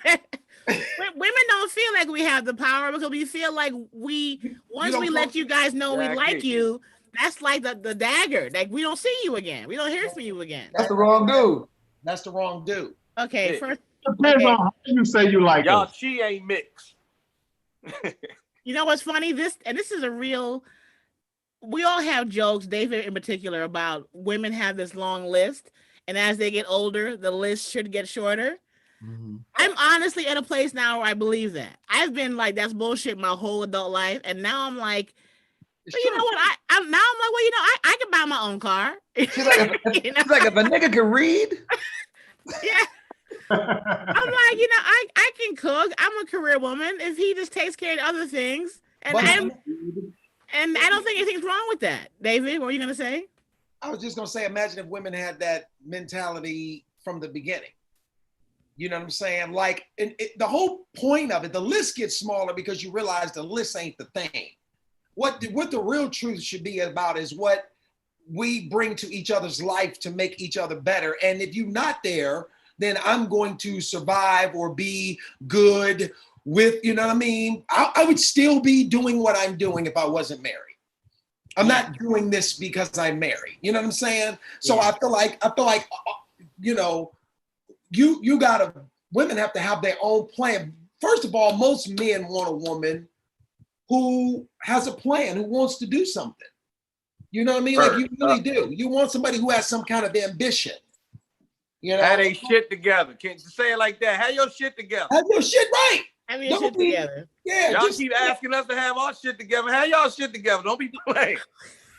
Women don't feel like we have the power because we feel like once we let you guys know we like you, that's like the dagger. Like we don't see you again. We don't hear from you again. That's the wrong dude. That's the wrong dude. Okay, first. Depends on how you say you like y'all. us. She ain't mixed. You know what's funny? This is a real. We all have jokes, David in particular, about women have this long list, and as they get older, the list should get shorter. Mm-hmm. I'm honestly at a place now where I believe that. I've been like, that's bullshit my whole adult life, and now I'm like, well, you know what? I'm like, well, you know, I can buy my own car. She's like, if a nigga can read. Yeah. I'm like, you know, I can cook. I'm a career woman. If he just takes care of other things, and I don't think anything's wrong with that. David, what were you gonna say? I was just gonna say, imagine if women had that mentality from the beginning. You know what I'm saying? Like, the whole point of it, the list gets smaller because you realize the list ain't the thing. What the real truth should be about is what we bring to each other's life to make each other better. And if you're not there, then I'm going to survive or be good with, you know what I mean? I would still be doing what I'm doing if I wasn't married. I'm not doing this because I'm married. You know what I'm saying? So I feel like, you know, women have to have their own plan. First of all, most men want a woman who has a plan, who wants to do something. You know what I mean? Like you really do. You want somebody who has some kind of ambition. You know? Have they shit together. Can't you say it like that? Have your shit together. Have your shit right. Have your shit together. Yeah. Y'all keep asking us to have our shit together. Have y'all shit together. Don't be playing.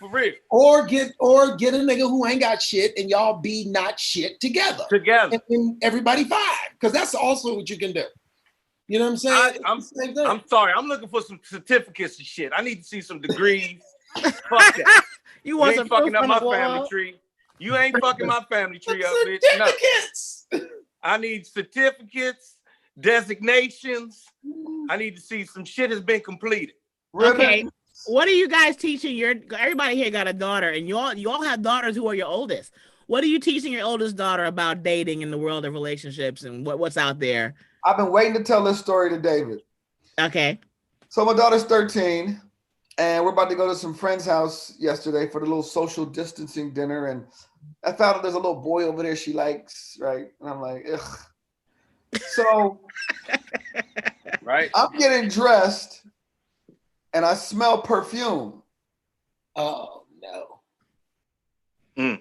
For real. Or get a nigga who ain't got shit and y'all be not shit together. And everybody vibe. Because that's also what you can do. You know what I'm saying? I'm sorry. I'm looking for some certificates and shit. I need to see some degrees. Fuck that. You ain't fucking up my family tree. You ain't fucking my family tree up, bitch. Certificates. No. I need certificates, designations. I need to see some shit has been completed. Okay. What are you guys teaching everybody here got a daughter, and you all have daughters who are your oldest. What are you teaching your oldest daughter about dating in the world of relationships and what's out there? I've been waiting to tell this story to David. Okay. So my daughter's 13, and we're about to go to some friend's house yesterday for the little social distancing dinner, and I found out there's a little boy over there she likes, right? And I'm like, ugh. So right. I'm getting dressed and I smell perfume. Oh no. I'm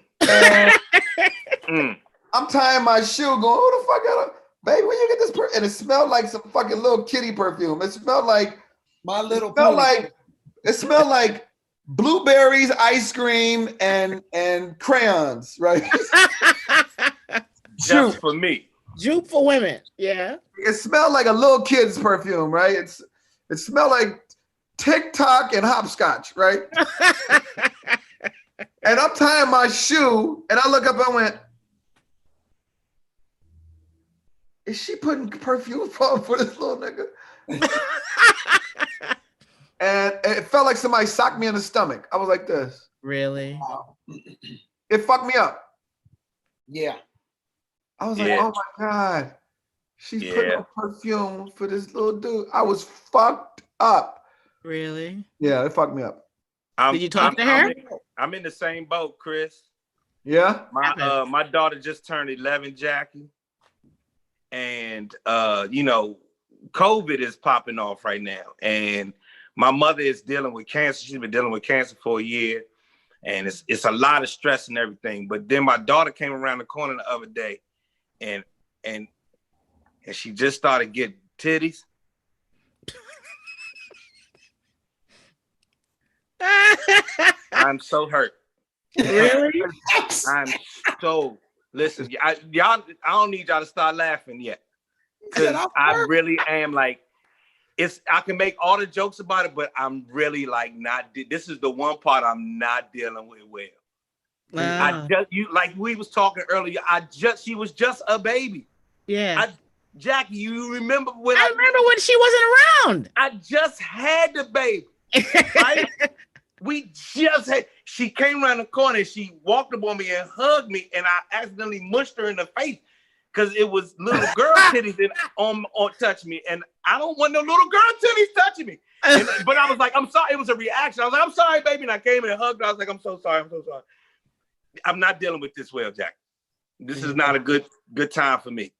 tying my shoe, going, who the fuck got a baby? Where you get this perfume? And it smelled like some fucking little kitty perfume. It smelled like it smelled like blueberries, ice cream, and crayons, right? Just for me. Jupe for women. Yeah. It smelled like a little kid's perfume, right? It smelled like TikTok and hopscotch, right? And I'm tying my shoe, and I look up and I went, is she putting perfume for this little nigga? And it felt like somebody socked me in the stomach. I was like this. Really? It fucked me up. Yeah. I was like, oh my God. She's putting on perfume for this little dude. I was fucked up. Really? Yeah, it fucked me up. Did you talk to her? I'm in the same boat, Chris. Yeah? My daughter just turned 11, Jackie. And, COVID is popping off right now. And my mother is dealing with cancer. She's been dealing with cancer for a year. And it's a lot of stress and everything. But then my daughter came around the corner the other day and she just started getting titties. I'm so hurt. Really? I'm so listen. I don't need y'all to start laughing yet, because I really am like, I can make all the jokes about it, but I'm really like not. This is the one part I'm not dealing with well. I just like we was talking earlier. She was just a baby. Yeah. Jackie, you remember when I remember when she wasn't around. I just had the baby. Right? She came around the corner and she walked up on me and hugged me, and I accidentally mushed her in the face because it was little girl titties that on touched me, and I don't want no little girl titties touching me. But I was like, I'm sorry. It was a reaction. I was like, I'm sorry, baby, and I came in and hugged her. I was like, I'm so sorry. I'm not dealing with this well, Jack. This is not a good time for me.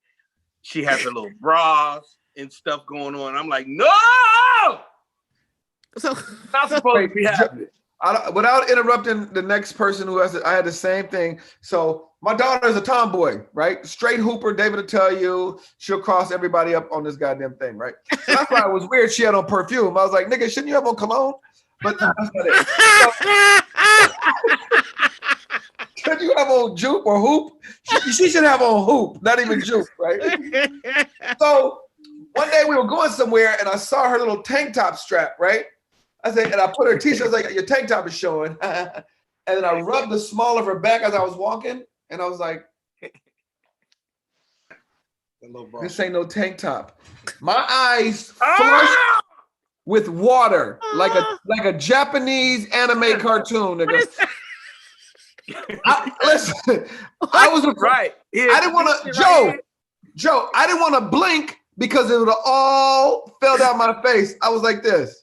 She has her little bras and stuff going on. I'm like, no! So not supposed to be happening. Without interrupting the next person who has it, I had the same thing. So my daughter is a tomboy, right? Straight hooper. David will tell you she'll cross everybody up on this goddamn thing, right? So that's why it was weird. She had on perfume. I was like, nigga, shouldn't you have on cologne? But that's not it. Should you have on jupe or hoop? She should have on hoop, not even jupe, right? So one day we were going somewhere and I saw her little tank top strap, right? I said, and I put her t-shirt, I was like, your tank top is showing. And then I rubbed the small of her back as I was walking, and I was like, this ain't no tank top. My eyes flushed with water, like a Japanese anime cartoon. Listen, I was right. Yeah, I didn't want to, Joe, I didn't want to blink because it would have all fell down my face. I was like this.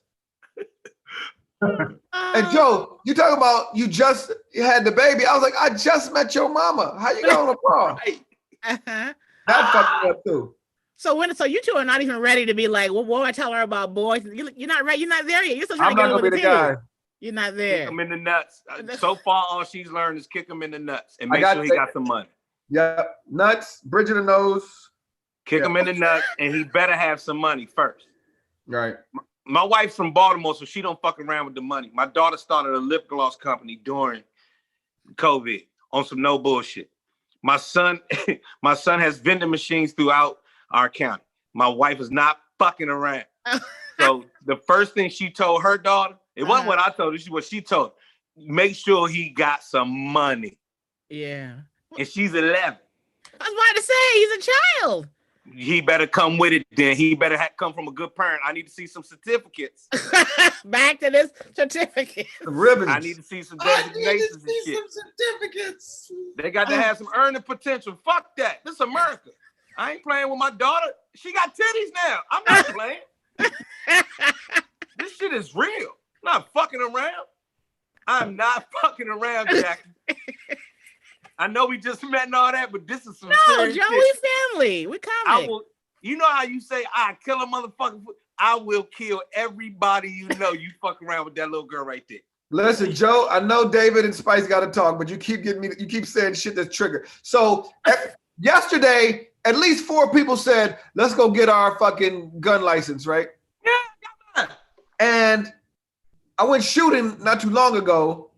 And Joe, you talking about you just had the baby. I was like, I just met your mama. How you going to prom? That fucked me up too. So you two are not even ready to be like, well, what do I tell her about boys? You're not ready. You're not there yet. You're still trying to get over the guy. You're not there. Kick him in the nuts. So far, all she's learned is kick him in the nuts and make sure he got some money. Yep, nuts, bridge of the nose. Kick him in the nuts, and he better have some money first. Right. my wife's from Baltimore, so she don't fuck around with the money. My daughter started a lip gloss company during COVID on some no bullshit. My son has vending machines throughout our county. My wife is not fucking around. So the first thing she told her daughter, it wasn't what I told her, it's what she told her. Make sure he got some money. Yeah. And she's 11. I was about to say, he's a child. He better come with it then. He better come from a good parent. I need to see some certificates. Back to this certificate. Ribbons. I need to see some designations and shit. Some certificates. They got to have some earning potential. Fuck that. This is America. I ain't playing with my daughter. She got titties now. I'm not playing. This shit is real. I'm not fucking around. I'm not fucking around, Jackie. I know we just met and all that, but this is some serious Joe, shit. we family. We coming. You know how you say, I kill a motherfucker? I will kill everybody you know. You fuck around with that little girl right there. Listen, Joe, I know David and Spice got to talk, but you keep saying shit that's triggered. So yesterday, at least 4 people said, let's go get our fucking gun license, right? Yeah. And I went shooting not too long ago,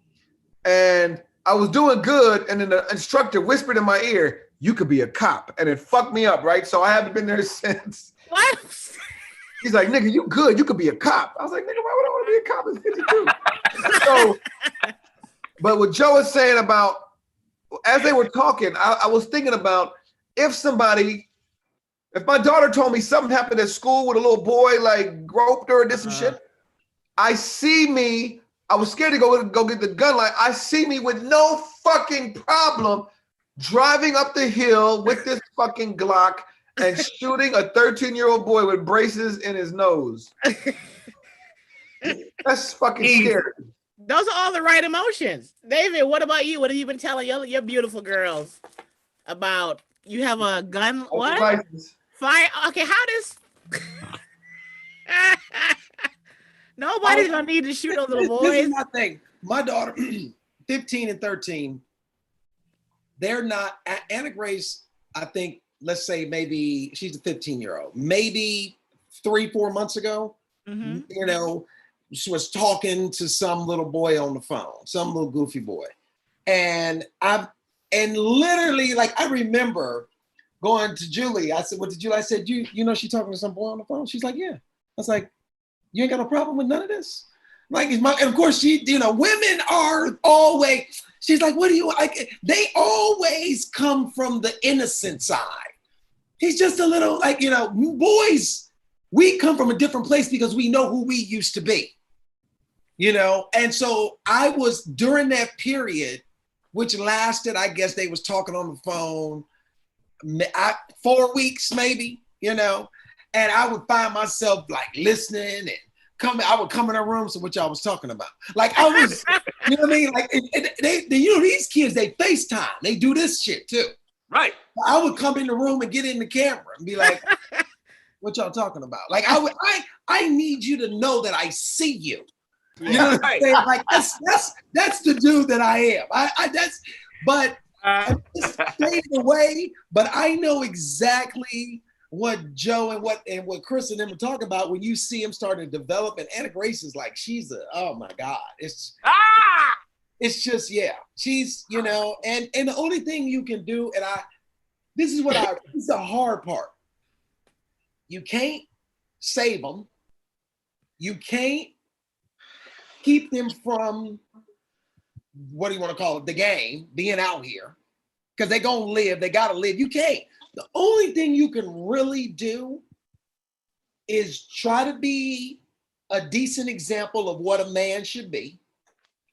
and I was doing good, and then the instructor whispered in my ear, you could be a cop. And it fucked me up, right? So I haven't been there since. What? He's like, nigga, you good. You could be a cop. I was like, nigga, why would I want to be a cop? It's 52. So, but what Joe was saying about, as they were talking, I was thinking about if my daughter told me something happened at school with a little boy, like groped her or did some shit, I was scared to go get the gun line. I see me with no fucking problem driving up the hill with this fucking Glock and shooting a 13-year-old boy with braces in his nose. That's fucking scary. Those are all the right emotions. David, what about you? What have you been telling your beautiful girls about? You have a gun? What? License. Fire? Okay, how does... Nobody's gonna need to shoot those little boys. This is my thing. My daughter, 15 and 13, they're not. Anna Grace, I think, let's say maybe she's a 15-year-old. Maybe 3-4 months ago, you know, she was talking to some little boy on the phone, some little goofy boy, and literally, like, I remember going to Julie. I said, "What did Julie?" I said, "You know, she talking to some boy on the phone." She's like, "Yeah." I was like, "You ain't got no problem with none of this?" Like, and of course, she, you know, women are always, she's like, what do you like? They always come from the innocent side. He's just a little, like, you know, boys, we come from a different place because we know who we used to be, you know? And so I was, during that period, which lasted, I guess they was talking on the phone, 4 weeks maybe, you know? And I would find myself like listening and I would come in a room, so what y'all was talking about. Like I was, you know what I mean? Like they, you know, these kids, they FaceTime, they do this shit too. Right. I would come in the room and get in the camera and be like, what y'all talking about? Like I need you to know that I see you. You know what I'm saying? Like that's the dude that I am. I just stayed away, but I know exactly what Joe and what Chris and them are talking about when you see him starting to develop. And Anna Grace is like, oh my God. It's just, yeah, she's, you know, and the only thing you can do, and this is the hard part. You can't save them. You can't keep them from, what do you want to call it? The game, being out here. Because they're going to live, they got to live. You can't. The only thing you can really do is try to be a decent example of what a man should be.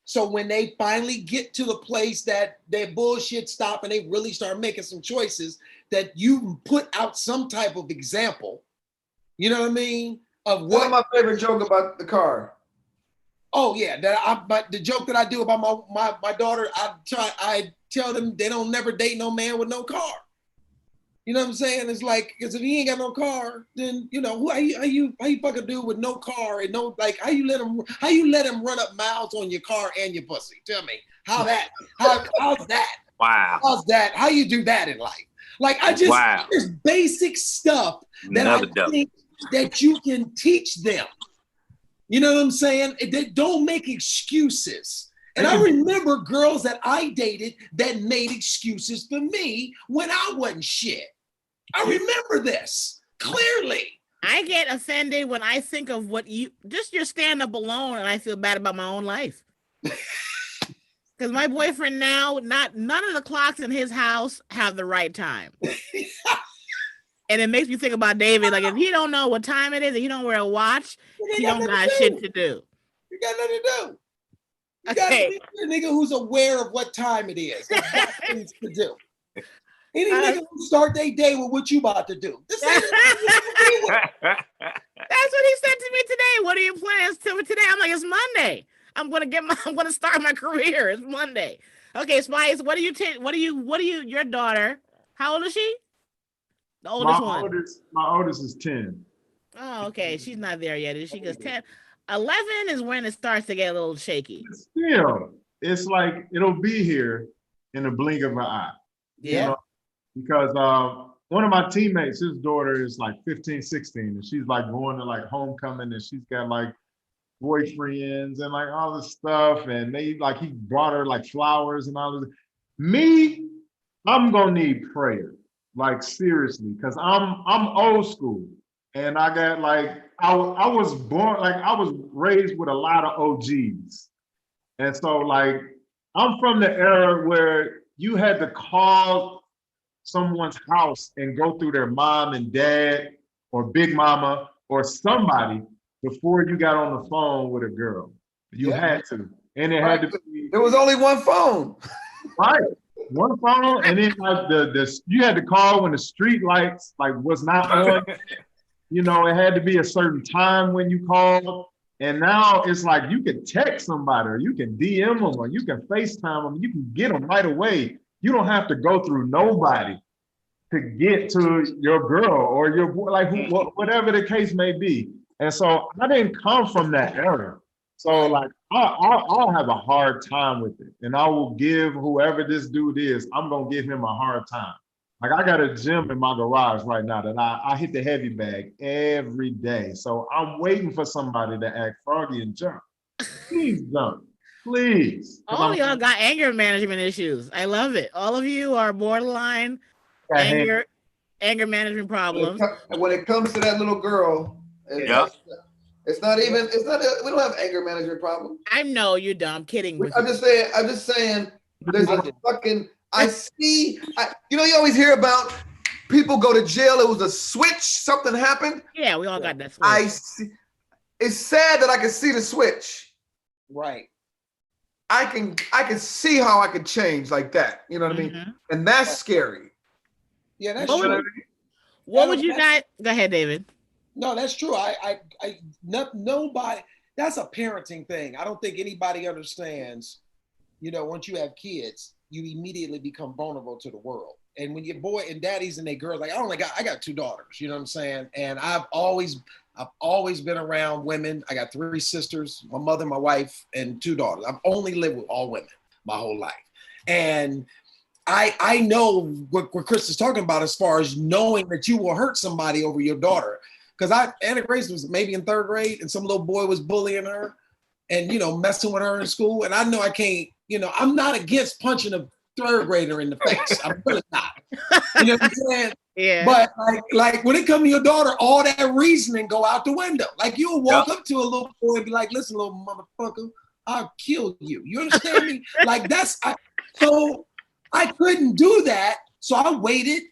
So when they finally get to the place that their bullshit stop and they really start making some choices, that you put out some type of example, you know what I mean? Of what. What's my favorite joke about the car? Oh yeah, but the joke that I do about my daughter, I tell them they don't never date no man with no car. You know what I'm saying? It's like, because if he ain't got no car, then, you know, how you fucking do with no car and no, like, how you let him run up miles on your car and your pussy? Tell me how's that? Wow. How's that? How you do that in life? Like, there's basic stuff that I think that you can teach them. You know what I'm saying? They don't make excuses. And I remember girls that I dated that made excuses for me when I wasn't shit. I remember this clearly. I get offended when I think of just your stand up alone, and I feel bad about my own life. Because my boyfriend now, none of the clocks in his house have the right time. And it makes me think about David. Like, if he don't know what time it is and he don't wear a watch, he don't got shit to do. You got nothing to do. You got to be a nigga who's aware of what time it is. That's got things to do. Any nigga who start their day with what you about to do. That's what he said to me today. What are your plans for today? I'm like, it's Monday. I'm gonna start my career. It's Monday. Okay, Spice, what do you your daughter? How old is she? The oldest one. My oldest is 10. Oh, okay. She's not there yet, is she? Because 10, 11 is when it starts to get a little shaky. Still, it's like it'll be here in the blink of an eye. Yeah. You know? Because one of my teammates, his daughter is like 15, 16, and she's like going to like homecoming, and she's got like boyfriends and like all this stuff, and he brought her like flowers and all this. Me, I'm gonna need prayer, like seriously, because I'm old school, and I got like I was raised with a lot of OGs, and so like I'm from the era where you had to call someone's house and go through their mom and dad or big mama or somebody before you got on the phone with a girl. You had to. And it had to be. There was only one phone. Right. One phone. And then like you had to call when the street lights like was not on. You know, it had to be a certain time when you called. And now it's like you can text somebody, or you can DM them, or you can FaceTime them. You can get them right away. You don't have to go through nobody to get to your girl or your boy, like whatever the case may be. And so I didn't come from that era. So like I'll have a hard time with it. And I will give whoever this dude is, I'm gonna give him a hard time. Like I got a gym in my garage right now that I hit the heavy bag every day. So I'm waiting for somebody to act froggy and jump. Please jump. Please. All y'all got anger management issues. I love it. All of you are borderline anger management problems. When it comes to that little girl, we don't have anger management problems. I know you dumb. I'm kidding. I'm just saying. There's a fucking. You always hear about people go to jail. It was a switch. Something happened. Yeah, we all got that switch. It's sad that I can see the switch. Right. I can see how I could change like that. You know what I mean? And that's scary. Yeah, that's true. What would you guys? Go ahead, David. No, that's true. Nobody. That's a parenting thing. I don't think anybody understands. Once you have kids, you immediately become vulnerable to the world. And when your boy and daddies and they girls, like I got 2 daughters. You know what I'm saying? And I've always been around women. I got 3 sisters, my mother, my wife, and 2 daughters. I've only lived with all women my whole life. And I know what Chris is talking about as far as knowing that you will hurt somebody over your daughter. Because Anna Grace was maybe in 3rd grade and some little boy was bullying her and, messing with her in school. And I know I can't, I'm not against punching a 3rd grader in the face. I'm really not. You know what I'm saying? Yeah. But like when it comes to your daughter, all that reasoning go out the window. Like you'll walk up to a little boy and be like, listen, little motherfucker, I'll kill you. You understand me? Like so I couldn't do that. So I waited.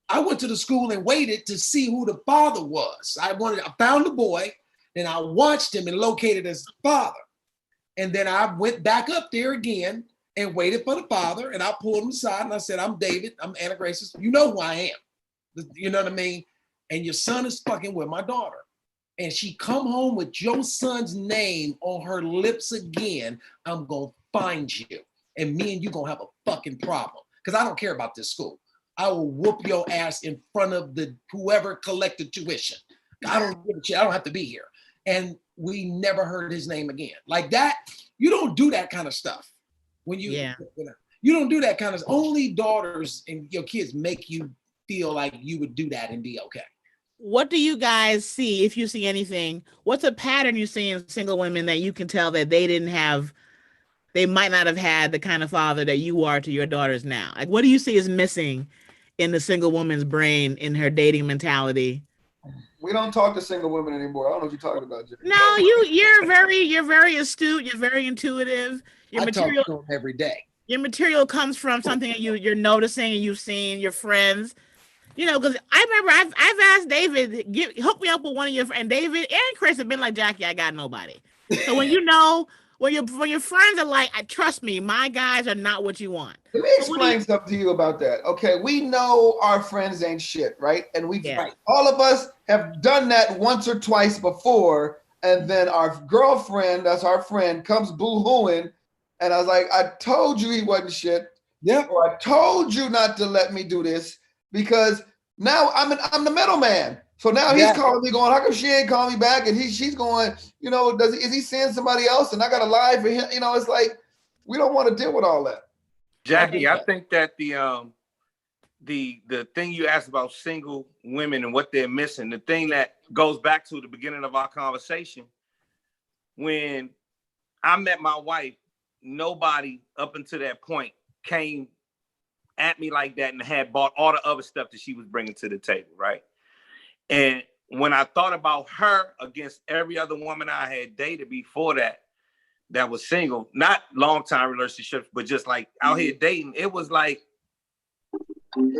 I went to the school and waited to see who the father was. I found the boy, and I watched him and located his father. And then I went back up there again and waited for the father, and I pulled him aside and I said, I'm David, I'm Anna Grace's. You know who I am. You know what I mean? And your son is fucking with my daughter. And she come home with your son's name on her lips again, I'm gonna find you. And me and you gonna have a fucking problem. Because I don't care about this school. I will whoop your ass in front of whoever collected tuition. I don't give a shit. I don't have to be here. And we never heard his name again. Like that, you don't do that kind of stuff. You don't do that kind of, only daughters and your kids make you feel like you would do that and be okay. what do you guys see, if you see anything? What's a pattern you see in single women that you can tell that they might not have had the kind of father that you are to your daughters now? Like, what do you see is missing in the single woman's brain, in her dating mentality? We don't talk to single women anymore. I don't know what you're talking about, Jerry. No, you're very astute. You're very intuitive. I talk to them every day. Your material comes from something that you're noticing and you've seen your friends. Because I remember I've asked David, hook me up with one of your friends. David and Chris have been like, Jackie, I got nobody. So when when your friends are like, trust me, my guys are not what you want. Let me explain something to you about that. Okay, we know our friends ain't shit, right? And all of us have done that once or twice before, and then our girlfriend, that's our friend, comes boo-hooing, and I was like, I told you he wasn't shit. Yeah. Or I told you not to let me do this, because now I'm the middleman. So now he's calling me going, how come she ain't calling me back? And she's going, is he seeing somebody else? And I got to lie for him. It's like, we don't want to deal with all that. Jackie, I think that the thing you asked about single women and what they're missing, the thing that goes back to the beginning of our conversation, when I met my wife, nobody up until that point came at me like that and had bought all the other stuff that she was bringing to the table, right? And when I thought about her against every other woman I had dated before that was single, not long-time relationships, but just like out here dating, it was like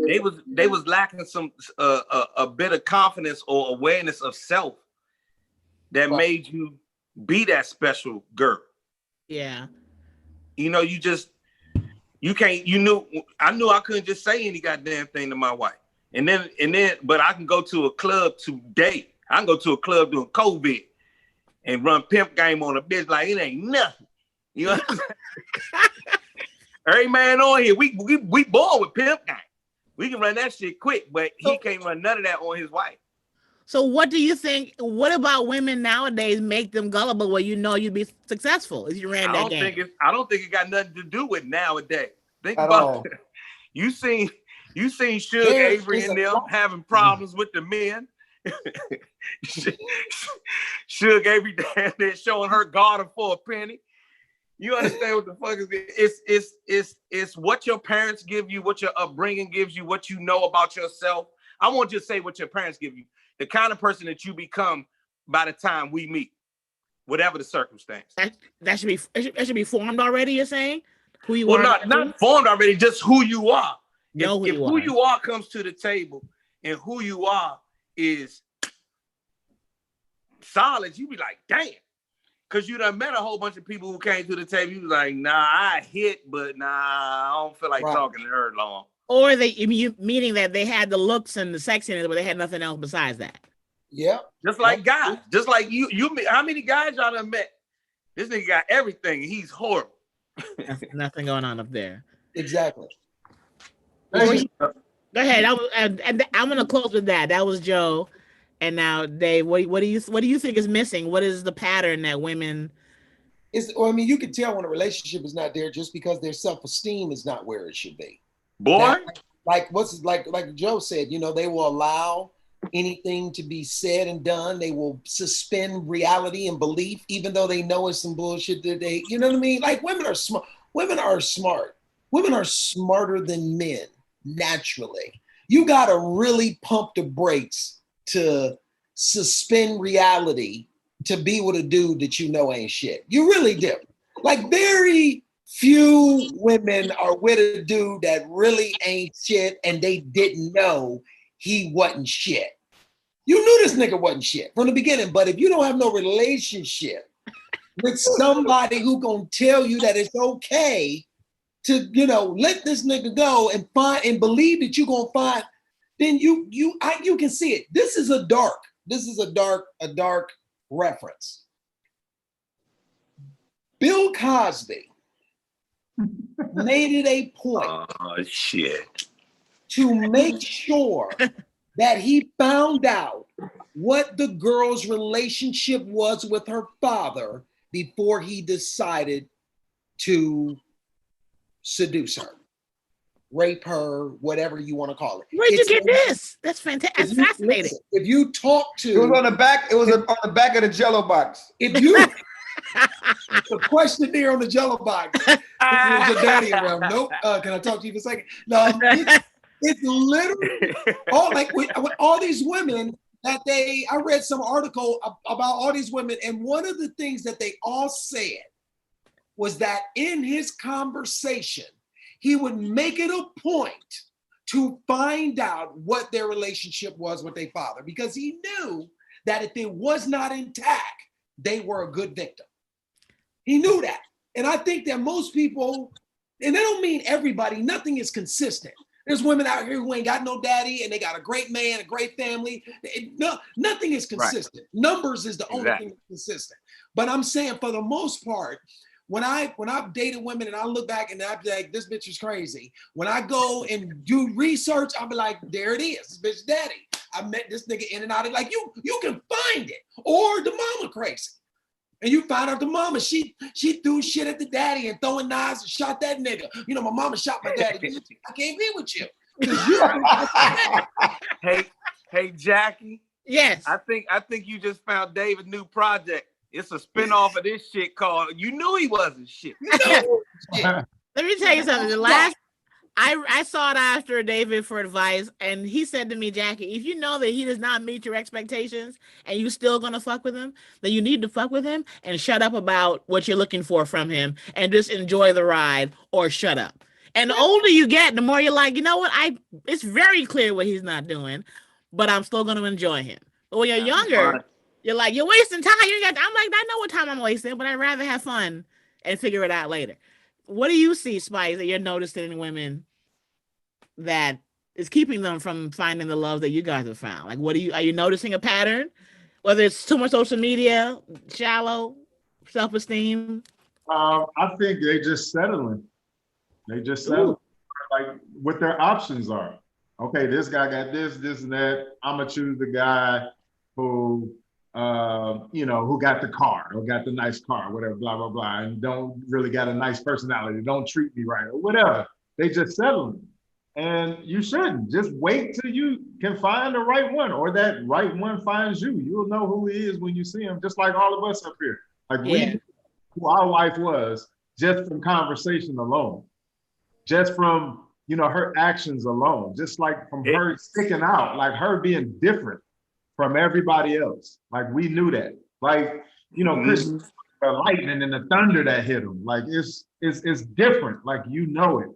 they was lacking some a bit of confidence or awareness of self that made you be that special girl. Yeah. I knew I couldn't just say any goddamn thing to my wife. And then, but I can go to a club today. I can go to a club during COVID and run pimp game on a bitch like it ain't nothing. You know what I'm saying? Every man on here, we born with pimp game. We can run that shit quick, but he can't run none of that on his wife. So what do you think? What about women nowadays make them gullible where you'd be successful if you ran that game? I don't think it got nothing to do with nowadays. Think At about all. it. You seen Suge Avery and them having problems with the men. Suge Avery down there showing her garter for a penny. You understand what the fuck is it? It's what your parents give you, what your upbringing gives you, what you know about yourself. I won't just say what your parents give you. The kind of person that you become by the time we meet, whatever the circumstance. That should be formed already. You're saying who you are? Well, not formed already. Just who you are. If who you are comes to the table and who you are is solid, you be like, damn. Because you done met a whole bunch of people who came to the table. You was like, nah, I hit, but nah, I don't feel like talking to her long. Or meaning that they had the looks and the sexiness, but they had nothing else besides that. Yeah. Just like guys. Just like you. How many guys y'all done met? This nigga got everything and he's horrible. Nothing going on up there. Exactly. Go ahead. I'm gonna close with that. That was Joe. And now, Dave, what do you think is missing? What is the pattern that women? You can tell when a relationship is not there just because their self-esteem is not where it should be. Boy, like Joe said, they will allow anything to be said and done. They will suspend reality and belief, even though they know it's some bullshit that they, you know what I mean? Like women are smart. Women are smart. Women are smarter than men naturally. You gotta really pump the brakes to suspend reality to be with a dude that you know ain't shit. You really do. Like very few women are with a dude that really ain't shit and they didn't know he wasn't shit. You knew this nigga wasn't shit from the beginning, but if you don't have no relationship with somebody who gonna tell you that it's okay to, let this nigga go and find and believe that you're gonna find, then you can see it. This is a dark reference. Bill Cosby made it a point to make sure that he found out what the girl's relationship was with her father before he decided to seduce her. rape her, whatever you want to call it. Where'd you get this? That's fantastic. That's fascinating. Listen, if you talk to, it was on the back. It was on the back of the Jello box. if you, the question there on the Jello box, is your daddy around? Nope. Can I talk to you for a second? No, it's literally all like with all these women that I read some article about all these women, and one of the things that they all said was that in his conversation, he would make it a point to find out what their relationship was with their father, because he knew that if it was not intact, they were a good victim. He knew that. And I think that most people, and I don't mean everybody, nothing is consistent. There's women out here who ain't got no daddy and they got a great man, a great family. Nothing is consistent. Right. Numbers is the only thing that's consistent. But I'm saying for the most part, when I've dated women and I look back and I'm like, this bitch is crazy. When I go and do research, I'll be like, there it is, this bitch daddy. I met this nigga in and out of, like, you can find it. Or the mama crazy. And you find out the mama, she threw shit at the daddy and throwing knives and shot that nigga. You know, my mama shot my daddy. I can't be with you. Hey, Jackie. Yes. I think you just found David's new project. It's a spinoff of this shit called You Knew He Wasn't Shit. Let me tell you something. I sought after David for advice, and he said to me, Jackie, if you know that he does not meet your expectations and you still gonna fuck with him, then you need to fuck with him and shut up about what you're looking for from him and just enjoy the ride or shut up. And the older you get, the more you're like, you know what? It's very clear what he's not doing, but I'm still gonna enjoy him. But when you're younger, you're like, you're wasting time. I'm like, I know what time I'm wasting, but I'd rather have fun and figure it out later. What do you see, Spice, that you're noticing in women that is keeping them from finding the love that you guys have found? Like, are you noticing a pattern? Whether it's too much social media, shallow, self-esteem? I think they just settling. They just settle like what their options are. Okay, this guy got this and that. I'm gonna choose the guy who who got the car or got the nice car, whatever, blah, blah, blah, and don't really got a nice personality, don't treat me right, or whatever. They just settling. And you shouldn't. Just wait till you can find the right one, or that right one finds you. You'll know who he is when you see him, just like all of us up here. Like we knew who our wife was just from conversation alone, just from her actions alone, just like from her sticking out, like her being different from everybody else. Like we knew that. Like, Chris, the lightning and the thunder that hit him. Like it's different. Like it.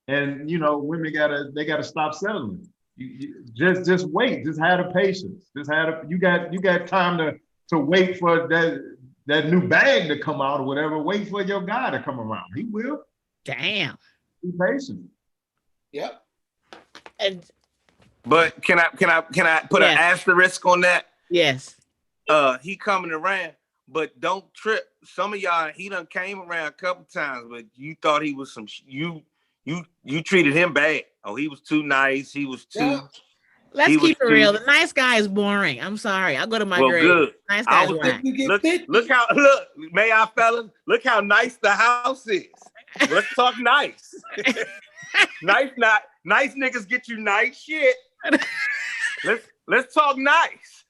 And women gotta stop settling. You just wait. Just have the patience. You got time to wait for that new bag to come out or whatever. Wait for your guy to come around. He will. Damn. Be patient. Yep. But can I put an asterisk on that? Yes. He coming around, but don't trip. Some of y'all, he done came around a couple times, but you thought he was you treated him bad. Oh, he was too nice. He was too. Yeah. Let's keep it real. The nice guy is boring. I'm sorry. I'll go to my grave. Good. Nice guy. May I, fellas? Look how nice the house is. Let's talk nice. Nice niggas get you nice shit. Let's talk nice.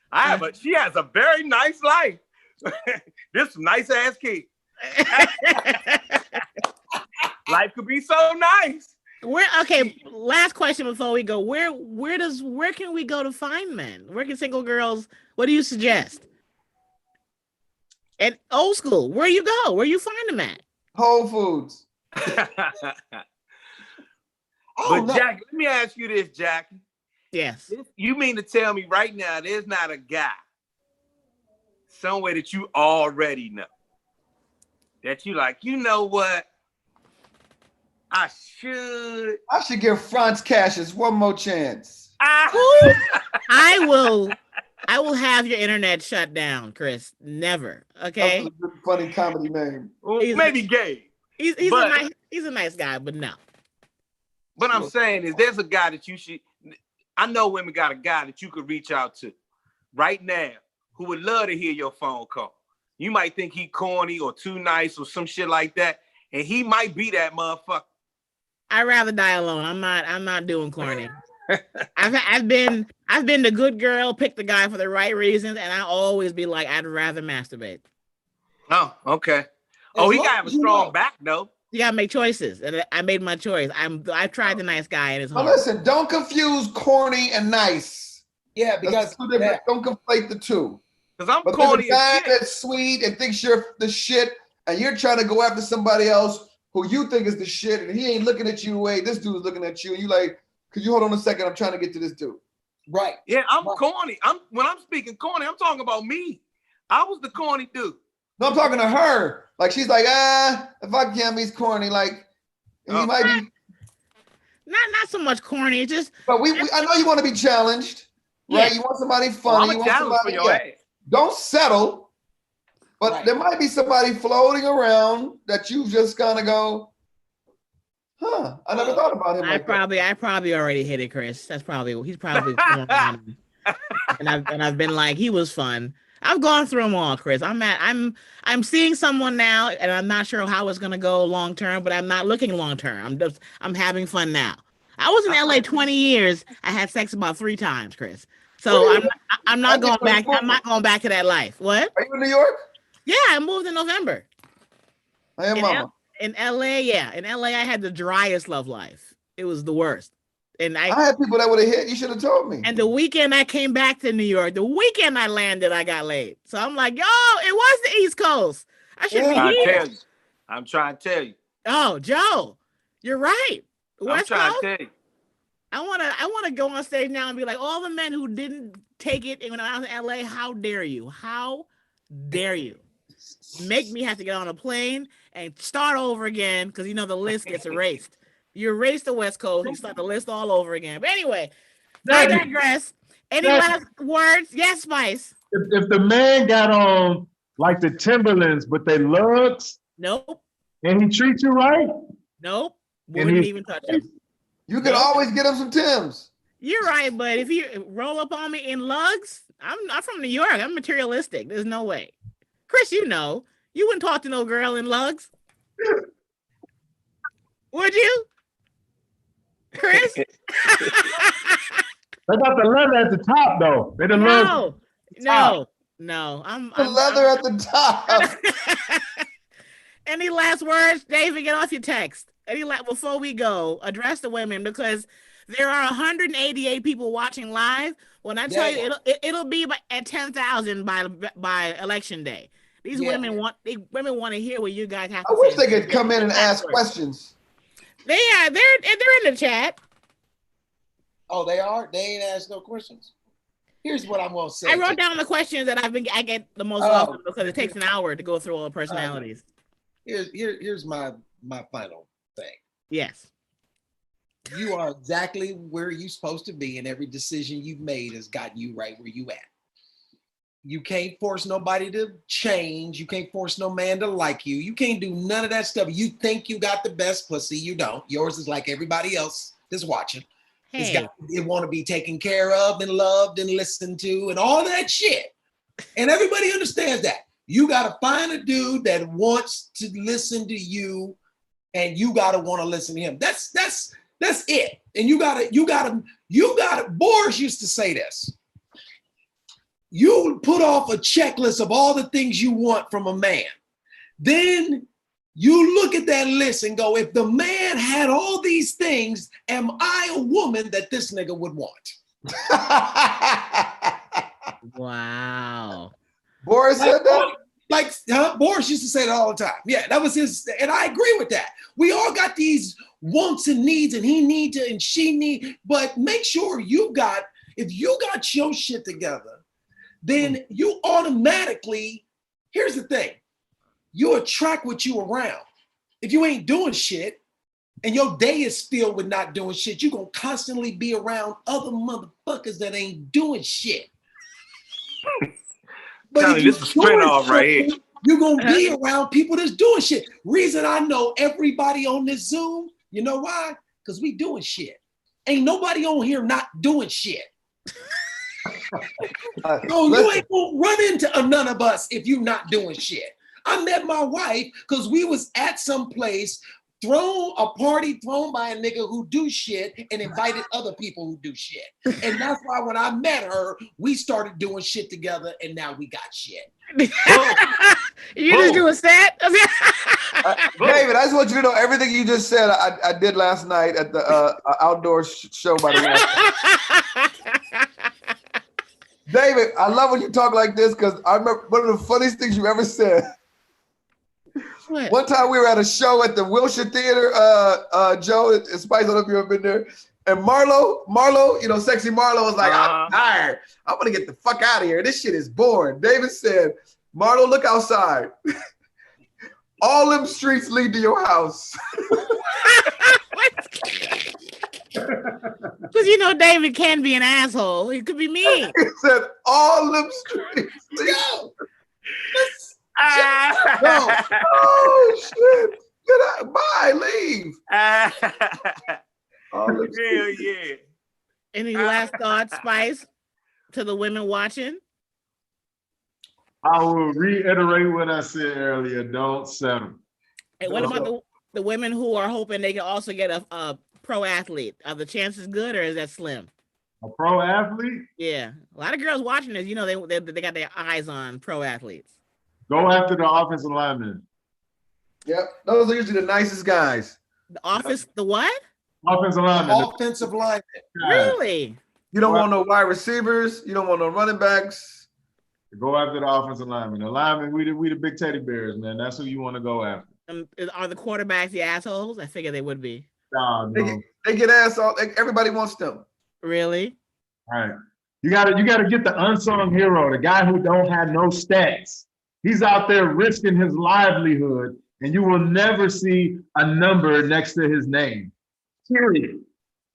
She has a very nice life. This nice ass kid. Life could be so nice. Last question before we go. Where can we go to find men? Where can single girls? What do you suggest? And old school, where you go? Where you find them at? Whole Foods. But Jackie, let me ask you this, Jackie. Yes. You mean to tell me right now there's not a guy somewhere that you already know that you like, you know what? I should give Franz Cassius one more chance. I will have your internet shut down, Chris. Never. Okay. That's a good, funny comedy name. Well, maybe gay. He's a nice guy, but no. But I'm saying is there's a guy that you should. I know women got a guy that you could reach out to right now who would love to hear your phone call. You might think he corny or too nice or some shit like that, and he might be that motherfucker. I'd rather die alone. I'm not doing corny. I've been the good girl, pick the guy for the right reasons, and I always be like, I'd rather masturbate. Oh, okay. Oh, he gotta have a strong back though. You gotta make choices, and I made my choice. I tried the nice guy, and it's hard. Listen, don't confuse corny and nice. Yeah, because don't conflate the two. Because I'm corny. A guy that's sweet and thinks you're the shit, and you're trying to go after somebody else who you think is the shit, and he ain't looking at you the way this dude's looking at you, and you like, could you hold on a second? I'm trying to get to this dude. Right. Yeah, I'm corny. When I'm speaking corny, I'm talking about me. I was the corny dude. No, I'm talking to her. Like she's like, if I can't, he's corny. Like he might be. Not so much corny. It's just. But I know you want to be challenged, right? You want somebody funny. You want somebody. For your ass. Don't settle. But there might be somebody floating around that you just kind of go, huh? I never thought about him. I probably already hit it, Chris. He's probably and I've been like, he was fun. I've gone through them all, Chris. I'm seeing someone now, and I'm not sure how it's gonna go long term, but I'm not looking long term. I'm having fun now. I was in LA 20 years. I had sex about 3 times, Chris. So I'm not going back. I'm not going back to that life. What? Are you in New York? Yeah, I moved in November. I am, mama. In LA, yeah. In LA, I had the driest love life. It was the worst. And I had people that would have hit. You should have told me. And the weekend I came back to New York, the weekend I landed, I got laid. So I'm like, yo, it was the East Coast. I should be here. I'm trying to tell you. Oh, Joe, you're right. West I'm trying Coast? to tell you. I wanna go on stage now and be like, all the men who didn't take it when I was in LA, how dare you? How dare you? Make me have to get on a plane and start over again because the list gets erased. You erase the West Coast, you start the list all over again. But anyway, I digress. Any last words? Yes, Spice. If the man got on like the Timberlands, but they lugs, nope. And he treats you right, nope. Wouldn't even touch him. You can always get him some Timbs. You're right, but if you roll up on me in lugs, I'm from New York. I'm materialistic. There's no way. Chris, you wouldn't talk to no girl in lugs. Would you? Chris? They got the leather at the top, though. They the No. I'm leather at the top. Any last words, David? Get off your text. Before we go, address the women because there are 188 people watching live. When I tell you, it'll be at 10,000 by election day. These women want to hear what you guys have to say. I wish they could come in and ask questions. They're in the chat. Oh, they are? They ain't asked no questions. Here's what I'm gonna say. I wrote down the questions that I get the most often because it takes an hour to go through all the personalities. Here's my final thing. Yes. You are exactly where you're supposed to be, and every decision you've made has gotten you right where you at. You can't force nobody to change. You can't force no man to like you. You can't do none of that stuff. You think you got the best pussy. You don't. Yours is like everybody else that's watching. Hey. It want to be taken care of and loved and listened to and all that shit. And everybody understands that. You got to find a dude that wants to listen to you, and you got to want to listen to him. That's it. And you got to. Boris used to say this. You put off a checklist of all the things you want from a man. Then you look at that list and go, if the man had all these things, am I a woman that this nigga would want? Wow. Boris said that? Boris used to say that all the time. Yeah, that was his, and I agree with that. We all got these wants and needs, and he need to, and she need, but make sure if you got your shit together, then you automatically, here's the thing, you attract what you around. If you ain't doing shit and your day is filled with not doing shit, you're going to constantly be around other motherfuckers that ain't doing shit. But if this is straight off right here. You're going to be around people that's doing shit. Reason I know everybody on this Zoom, you know why? Because we doing shit. Ain't nobody on here not doing shit. So you ain't gonna run into none of us if you not doing shit. I met my wife because we was at some place a party thrown by a nigga who do shit and invited other people who do shit. And that's why when I met her, we started doing shit together and now we got shit. You just do a set? David, I just want you to know everything you just said I did last night at the outdoor show by the way. David, I love when you talk like this because I remember one of the funniest things you ever said. What? One time we were at a show at the Wilshire Theater, Joe and Spice, I don't know if you've ever been there. And Marlo, you know, sexy Marlo was like, I'm tired. I'm gonna get the fuck out of here. This shit is boring. David said, Marlo, look outside. All them streets lead to your house. Because you know David can be an asshole. He could be mean. He said, all them streets lead. No. Oh shit! Get out! Bye! Leave! Hell yeah! Any last thoughts, Spice, to the women watching? I will reiterate what I said earlier. Don't settle. And what about the women who are hoping they can also get a pro athlete? Are the chances good or is that slim? A pro athlete? Yeah, a lot of girls watching this. You know, they got their eyes on pro athletes. Go after the offensive lineman. Yep, those are usually the nicest guys. The what? Offensive lineman. Offensive lineman. Really? You don't want no wide receivers. You don't want no running backs. Go after the offensive lineman. The lineman, we the big teddy bears, man. That's who you want to go after. Are the quarterbacks the assholes? I figure they would be. No. They get ass all. Everybody wants them. Really? All right. You gotta get the unsung hero, the guy who don't have no stats. He's out there risking his livelihood, and you will never see a number next to his name. Period.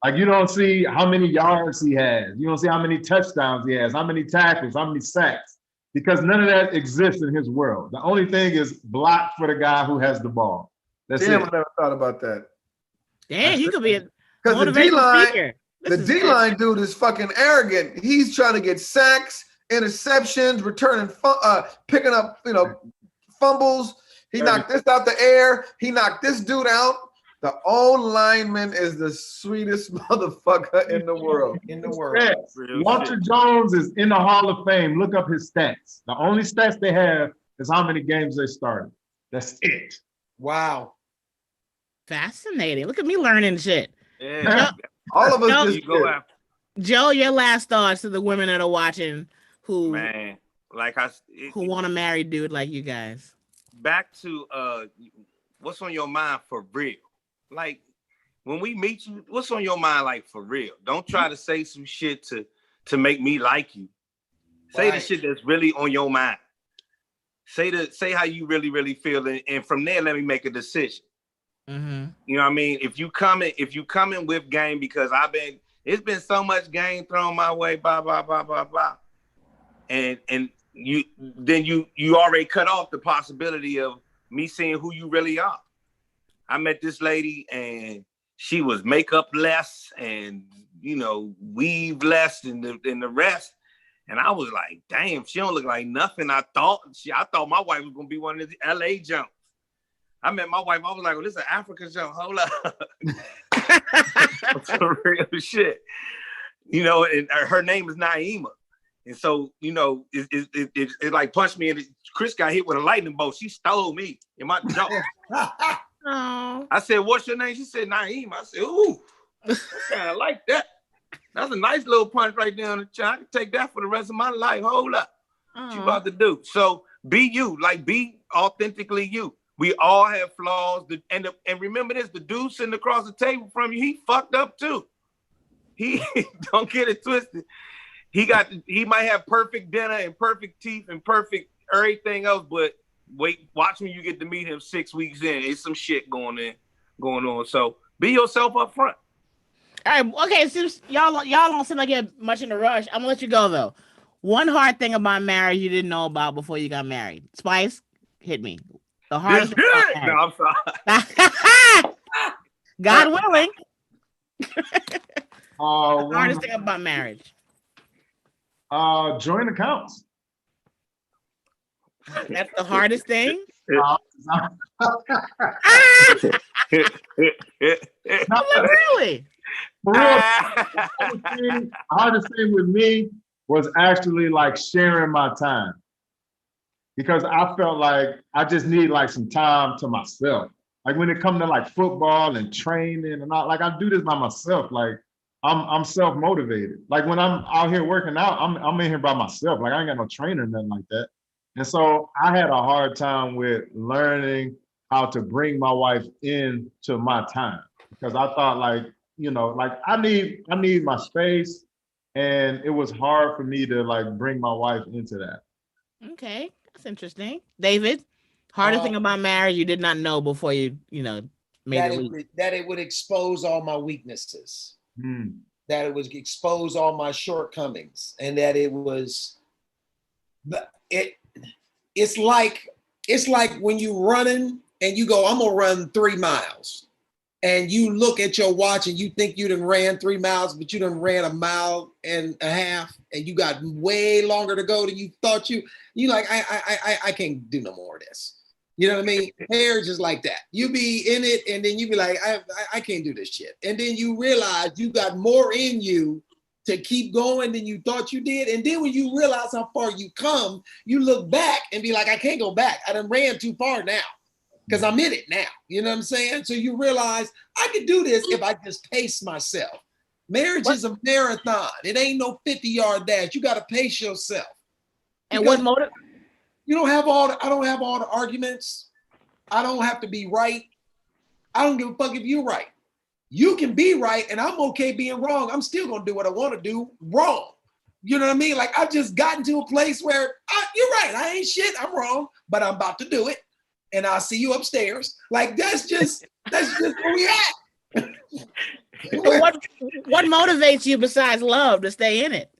Like you don't see how many yards he has. You don't see how many touchdowns he has, how many tackles, how many sacks, because none of that exists in his world. The only thing is block for the guy who has the ball. That's it. I never thought about that. Damn, he could be a because the D-line dude is fucking arrogant. He's trying to get sacks, interceptions, returning, picking up, fumbles. He knocked this out the air. He knocked this dude out. The old lineman is the sweetest motherfucker in the world. Walter Jones is in the Hall of Fame. Look up his stats. The only stats they have is how many games they started. That's it. Wow. Fascinating. Look at me learning shit. Yeah. All of us just go after. Joe, your last thoughts to the women that are watching who want a married dude like you guys. Back to what's on your mind for real? Like when we meet you, what's on your mind like for real? Don't try to say some shit to make me like you. Say the shit that's really on your mind. Say how you really, really feel, and from there let me make a decision. Mm-hmm. You know what I mean? If you coming with game, because it's been so much game thrown my way, blah blah blah blah blah, and you already cut off the possibility of me seeing who you really are. I met this lady and she was makeup less and weave less than the rest, and I was like, damn, she don't look like nothing. I thought my wife was gonna be one of the LA jumps. I met my wife. I was like, well, this is an African jump. Hold up. Some real shit. And her name is Naima. And so, it like punched me and Chris got hit with a lightning bolt. She stole me in my jump. I said, what's your name? She said, Naima. I said, ooh, I kind of like that. That's a nice little punch right there on the chin. I can take that for the rest of my life. Hold up. What you about to do? So be you. Like, be authentically you. We all have flaws. And remember this, the dude sitting across the table from you, he fucked up too. He don't get it twisted. He might have perfect dinner and perfect teeth and perfect everything else, but watch when you get to meet him 6 weeks in. There's some shit going on. So be yourself up front. All right, okay, since y'all don't seem like you're much in a rush, I'm gonna let you go though. One hard thing about marriage you didn't know about before you got married. Spice, hit me. The hardest thing about marriage. No, I'm sorry. God willing. The Hardest hardest thing about marriage. Joint accounts. That's the hardest thing? Really? For real, hardest thing with me was actually like sharing my time, because I felt like I just need like some time to myself. Like when it comes to like football and training and all, like I do this by myself. Like I'm self-motivated. Like when I'm out here working out, I'm in here by myself. Like I ain't got no trainer or nothing like that. And so I had a hard time with learning how to bring my wife into my time, because I thought like, like I need my space, and it was hard for me to like bring my wife into that. Okay, that's interesting. David, hardest thing about marriage you did not know before you made the leap. That it would expose all my weaknesses. That it would expose all my shortcomings, and that it's like when you running and you go, I'm gonna run 3 miles, and you look at your watch and you think you done ran 3 miles, but you done ran 1.5 miles, and you got way longer to go than you thought you like, I can't do no more of this. You know what I mean? Marriage is like that. You be in it, and then you be like, I can't do this shit. And then you realize you got more in you to keep going than you thought you did. And then when you realize how far you come, you look back and be like, I can't go back. I done ran too far now because I'm in it now. You know what I'm saying? So you realize I can do this if I just pace myself. Marriage is a marathon. It ain't no 50-yard dash. You got to pace yourself. And what motive? I don't have all the arguments. I don't have to be right. I don't give a fuck if you're right. You can be right, and I'm okay being wrong. I'm still gonna do what I want to do wrong. You know what I mean? Like I've just gotten to a place where you're right. I ain't shit. I'm wrong, but I'm about to do it, and I'll see you upstairs. Like that's just where we at. What motivates you besides love to stay in it?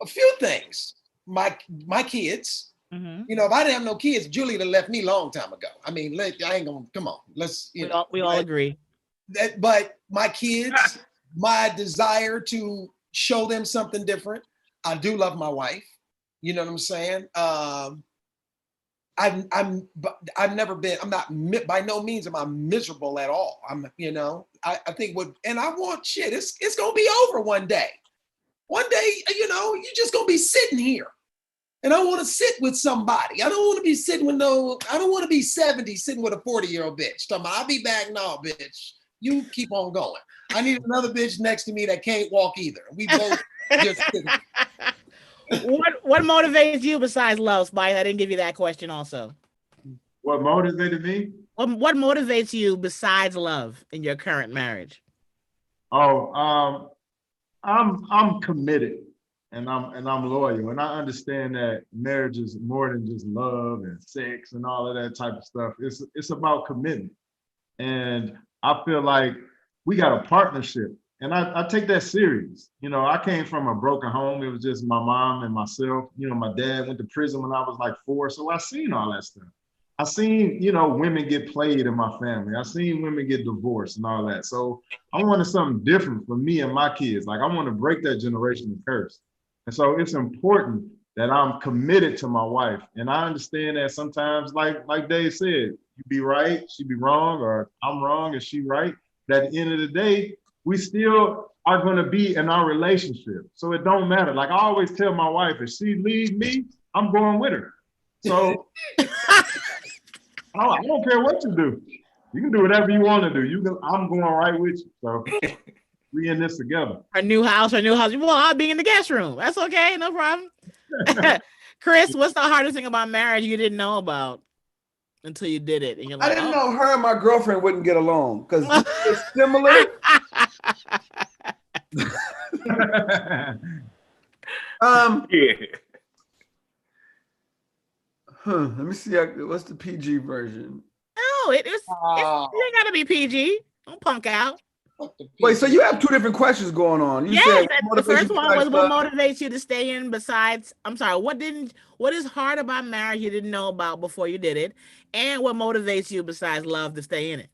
A few things. My kids. Mm-hmm. If I didn't have no kids, Julie would have left me a long time ago. I mean, I ain't gonna, come on. Let's, we all agree. But my kids, my desire to show them something different. I do love my wife. You know what I'm saying? I'm never been, I'm not, by no means am I miserable at all. I think and I want shit. It's gonna be over one day. One day, you're just gonna be sitting here. And I want to sit with somebody. I don't want to be sitting with I don't want to be 70 sitting with a 40-year-old bitch. Talking about, I'll be back. No, bitch. You keep on going. I need another bitch next to me that can't walk either. We both just What motivates you besides love, Spice? I didn't give you that question also. What motivated me? What motivates you besides love in your current marriage? Oh, I'm committed. And I'm loyal, and I understand that marriage is more than just love and sex and all of that type of stuff. It's about commitment, and I feel like we got a partnership, and I take that serious. I came from a broken home. It was just my mom and myself. My dad went to prison when I was like 4, so I seen all that stuff. I seen women get played in my family. I seen women get divorced and all that. So I wanted something different for me and my kids. Like I want to break that generational curse. And so it's important that I'm committed to my wife. And I understand that sometimes, like Dave said, you be right, she be wrong, or I'm wrong and she right. But at the end of the day, we still are going to be in our relationship. So it don't matter. Like I always tell my wife, if she leaves me, I'm going with her. So I don't care what you do. You can do whatever you want to do. I'm going right with you. So we in this together. Her new house. Well, I'll be in the guest room. That's okay. No problem. Chris, what's the hardest thing about marriage you didn't know about until you did it? And you're like, I didn't know her and my girlfriend wouldn't get along because it's similar. Yeah. Let me see. What's the PG version? No, it ain't gotta be PG. Don't punk out. Wait, so you have 2 different questions going on. You said the first one was what motivates you to stay in besides, I'm sorry, what is hard about marriage you didn't know about before you did it? And what motivates you besides love to stay in it?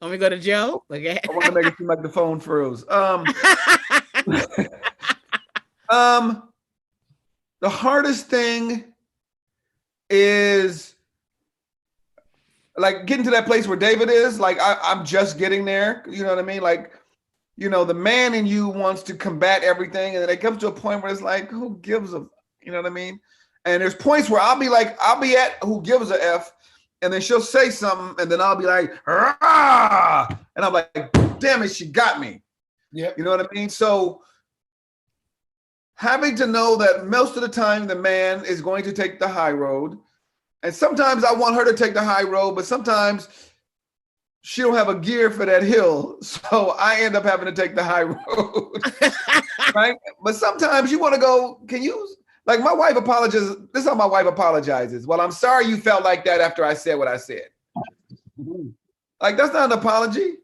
Let me go to Joe. Okay. I want to make it seem like the phone froze. The hardest thing is like getting to that place where David is. Like I'm just getting there. You know what I mean? Like, you know, the man in you wants to combat everything, and then it comes to a point where it's like, who gives a, you know what I mean? And there's points where I'll be at who gives a F, and then she'll say something, and then I'll be like, rah! And I'm like, damn it, she got me. Yeah. You know what I mean? So having to know that most of the time the man is going to take the high road, and sometimes I want her to take the high road, but sometimes she don't have a gear for that hill, so I end up having to take the high road, right? But sometimes you want to go, can you, like my wife apologizes, this is how my wife apologizes. Well, I'm sorry you felt like that after I said what I said. Like, that's not an apology.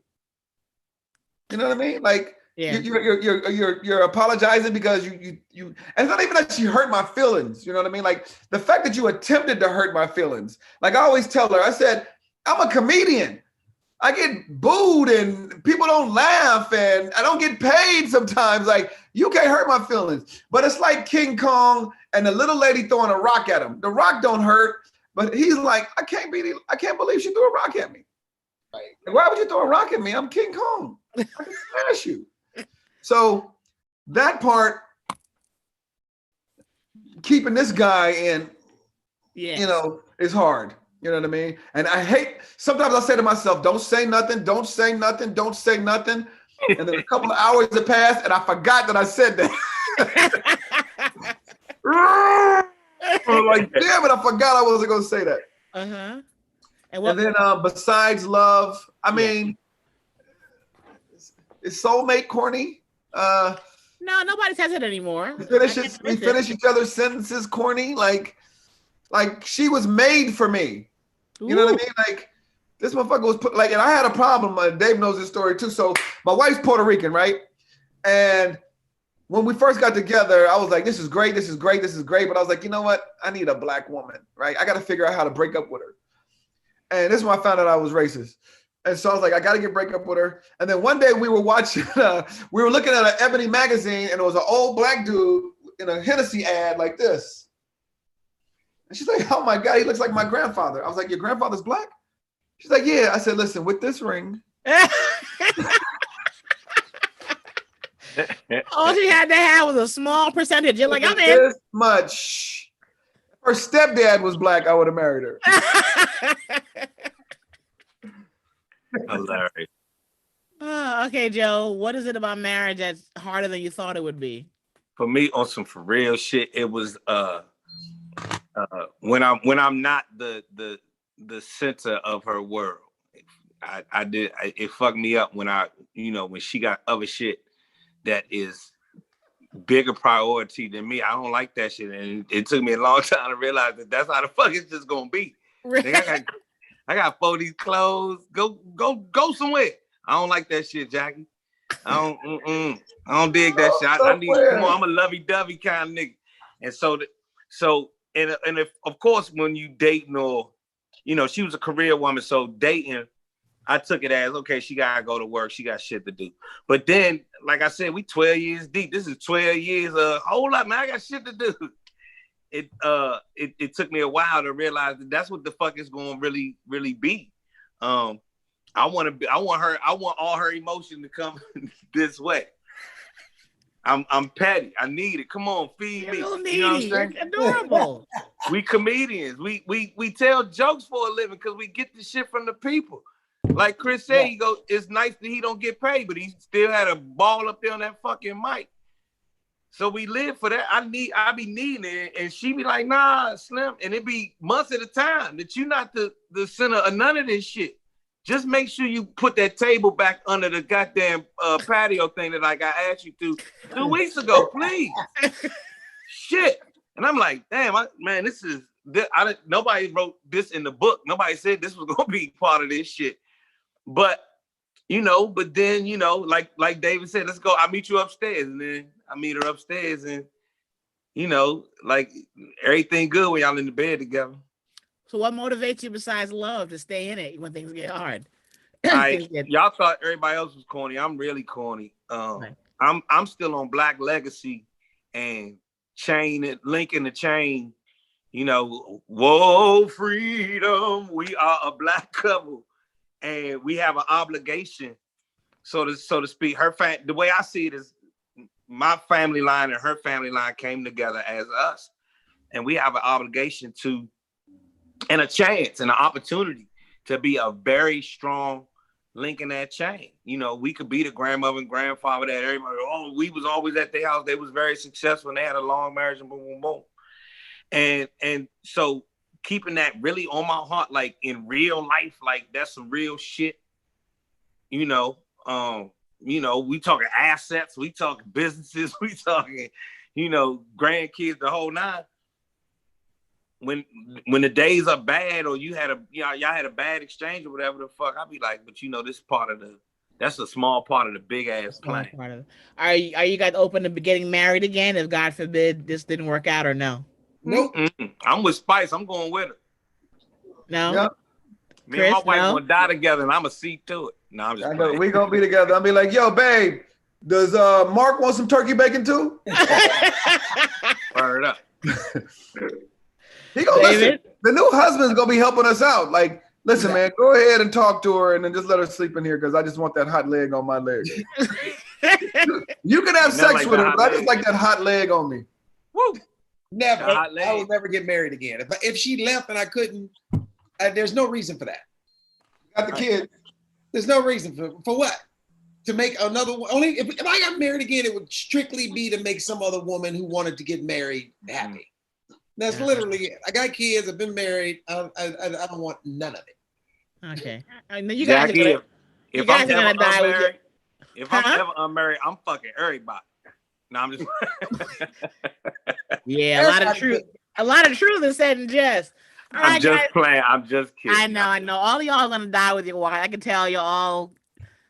You know what I mean? Like, yeah. You're apologizing because you and it's not even that she hurt my feelings. You know what I mean? Like the fact that you attempted to hurt my feelings. Like I always tell her, I said, I'm a comedian. I get booed and people don't laugh and I don't get paid sometimes. Like you can't hurt my feelings. But it's like King Kong and the little lady throwing a rock at him. The rock don't hurt, but he's like, I can't believe she threw a rock at me. Right. Like, why would you throw a rock at me? I'm King Kong. I can smash you. So that part, keeping this guy in, you know, is hard. You know what I mean? And I hate, sometimes I say to myself, don't say nothing, don't say nothing, don't say nothing. And then a couple of hours have passed and I forgot that I said that. I'm like, damn it, I forgot I wasn't going to say that. Uh-huh. And then besides love, I mean, is soulmate corny? No, nobody says it anymore. We finish each other's sentences corny. Like she was made for me. You know what I mean? Like this motherfucker was put like, and I had a problem. Dave knows this story too. So my wife's Puerto Rican, right? And when we first got together, I was like, this is great, this is great, this is great. But I was like, you know what? I need a black woman, right? I got to figure out how to break up with her. And this is when I found out I was racist. And so I was like, I got to break up with her. And then one day we were watching, we were looking at an Ebony magazine and it was an old black dude in a Hennessy ad like this. And she's like, oh my God, he looks like my grandfather. I was like, your grandfather's black? She's like, yeah. I said, listen, with this ring. All she had to have was a small percentage. You're like, I'm in. This much. Her stepdad was black. I would have married her. Hilarious. Oh, okay, Joe. What is it about marriage that's harder than you thought it would be? For me, on some for real shit, it was when I'm not the center of her world. It fucked me up when when she got other shit that is bigger priority than me. I don't like that shit, and it took me a long time to realize that that's how the fuck it's just gonna be. Like, I got 4 of these clothes. Go somewhere. I don't like that shit, Jackie. I don't dig that shit. I need, come on, I'm a lovey-dovey kind of nigga. And and if, of course, when you dating or, she was a career woman, so dating, I took it as, okay, she gotta go to work, she got shit to do. But then, like I said, we 12 years deep. This is 12 years, hold up, man, I got shit to do. It took me a while to realize that that's what the fuck is going to really, really be. I want all her emotion to come this way. I'm petty. I need it. Come on, feed me. You know what I'm saying? Adorable. We comedians. We tell jokes for a living because we get the shit from the people. Like Chris said, he goes, it's nice that he don't get paid, but he still had a ball up there on that fucking mic. So we live for that. I be needing it, and she be like, nah, Slim, and it be months at a time that you're not the center of none of this shit. Just make sure you put that table back under the goddamn patio thing that I asked you to 2 weeks ago, please. Shit. And I'm like, damn, nobody wrote this in the book. Nobody said this was gonna be part of this shit. But then, like David said, let's go. I'll meet you upstairs. And then I meet her upstairs and, like everything good when y'all in the bed together. So what motivates you besides love to stay in it when things get hard? Y'all thought everybody else was corny. I'm really corny. I'm still on Black Legacy and linking the chain. You know, whoa, freedom. We are a Black couple, and we have an obligation, so to speak. The way I see it is, my family line and her family line came together as us, and we have an obligation to, and a chance and an opportunity to be a very strong link in that chain. You know, we could be the grandmother and grandfather that everybody, we was always at their house. They was very successful and they had a long marriage and boom, boom, boom. And so keeping that really on my heart, like in real life, like that's some real shit. You know, we talking assets, we talking businesses, we talking, grandkids, the whole nine. When the days are bad, or y'all had a bad exchange or whatever the fuck, I'll be like, but this that's a small part of the big ass plan. Are you guys open to getting married again if God forbid this didn't work out, or no? Nope. I'm with Spice. I'm going with her. No. Yep. Me and my wife gonna die together, and I'm gonna see to it. No, I'm just playing. We gonna be together. I'll be like, yo, babe, does Mark want some turkey bacon too? Fire it up. He gonna listen. The new husband's gonna be helping us out. Like, listen, man, go ahead and talk to her, and then just let her sleep in here because I just want that hot leg on my leg. You can have sex with her, but I just like that hot leg on me. Woo! Never. I will never get married again. If she left and I couldn't, there's no reason for that. Got the kid. There's no reason for what? To make another one. Only if I got married again, it would strictly be to make some other woman who wanted to get married happy. That's literally it. I got kids. I've been married. I don't want none of it. Okay. You guys Jackie, if I'm ever unmarried, I'm ever unmarried, I'm fucking everybody. No, I'm just. Yeah, a lot of truth is said in jest. I'm just playing. I'm just kidding. I know. All of y'all are gonna die with your wife. I can tell y'all.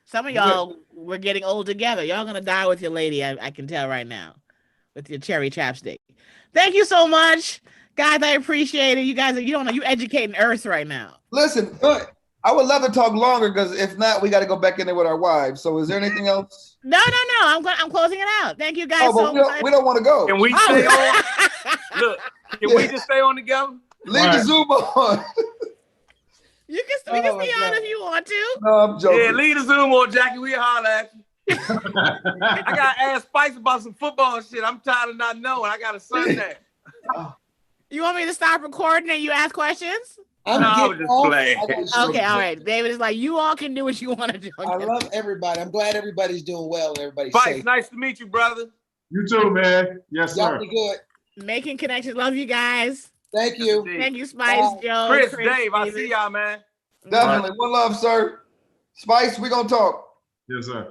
Some of y'all were getting old together. Y'all gonna die with your lady. I can tell right now, with your cherry chapstick. Thank you so much, guys. I appreciate it. You guys, you educating Earth right now. Listen, I would love to talk longer because if not, we got to go back in there with our wives. So, is there anything else? No. I'm closing it out. Thank you guys so much. We don't want to go. Can we stay on? Look, can we just stay on together? Leave the Zoom on. We can stay on if you want to. No, I'm joking. Yeah, leave the Zoom on, Jackie. We'll holler at you. I gotta ask Spice about some football shit. I'm tired of not knowing. I got a son there. You want me to stop recording and you ask questions? I was just playing. Okay, all right. David is like, you all can do what you want to do. I love everybody. I'm glad everybody's doing well and everybody's Spice, safe. nice to meet you, brother. You too, man. Yes, sir. Y'all be good. Making connections. Love you guys. Thank you. Thank you, Spice, Joe. Chris, Dave, I see y'all, man. Definitely. One love, sir. Spice, we gonna talk. Yes, sir.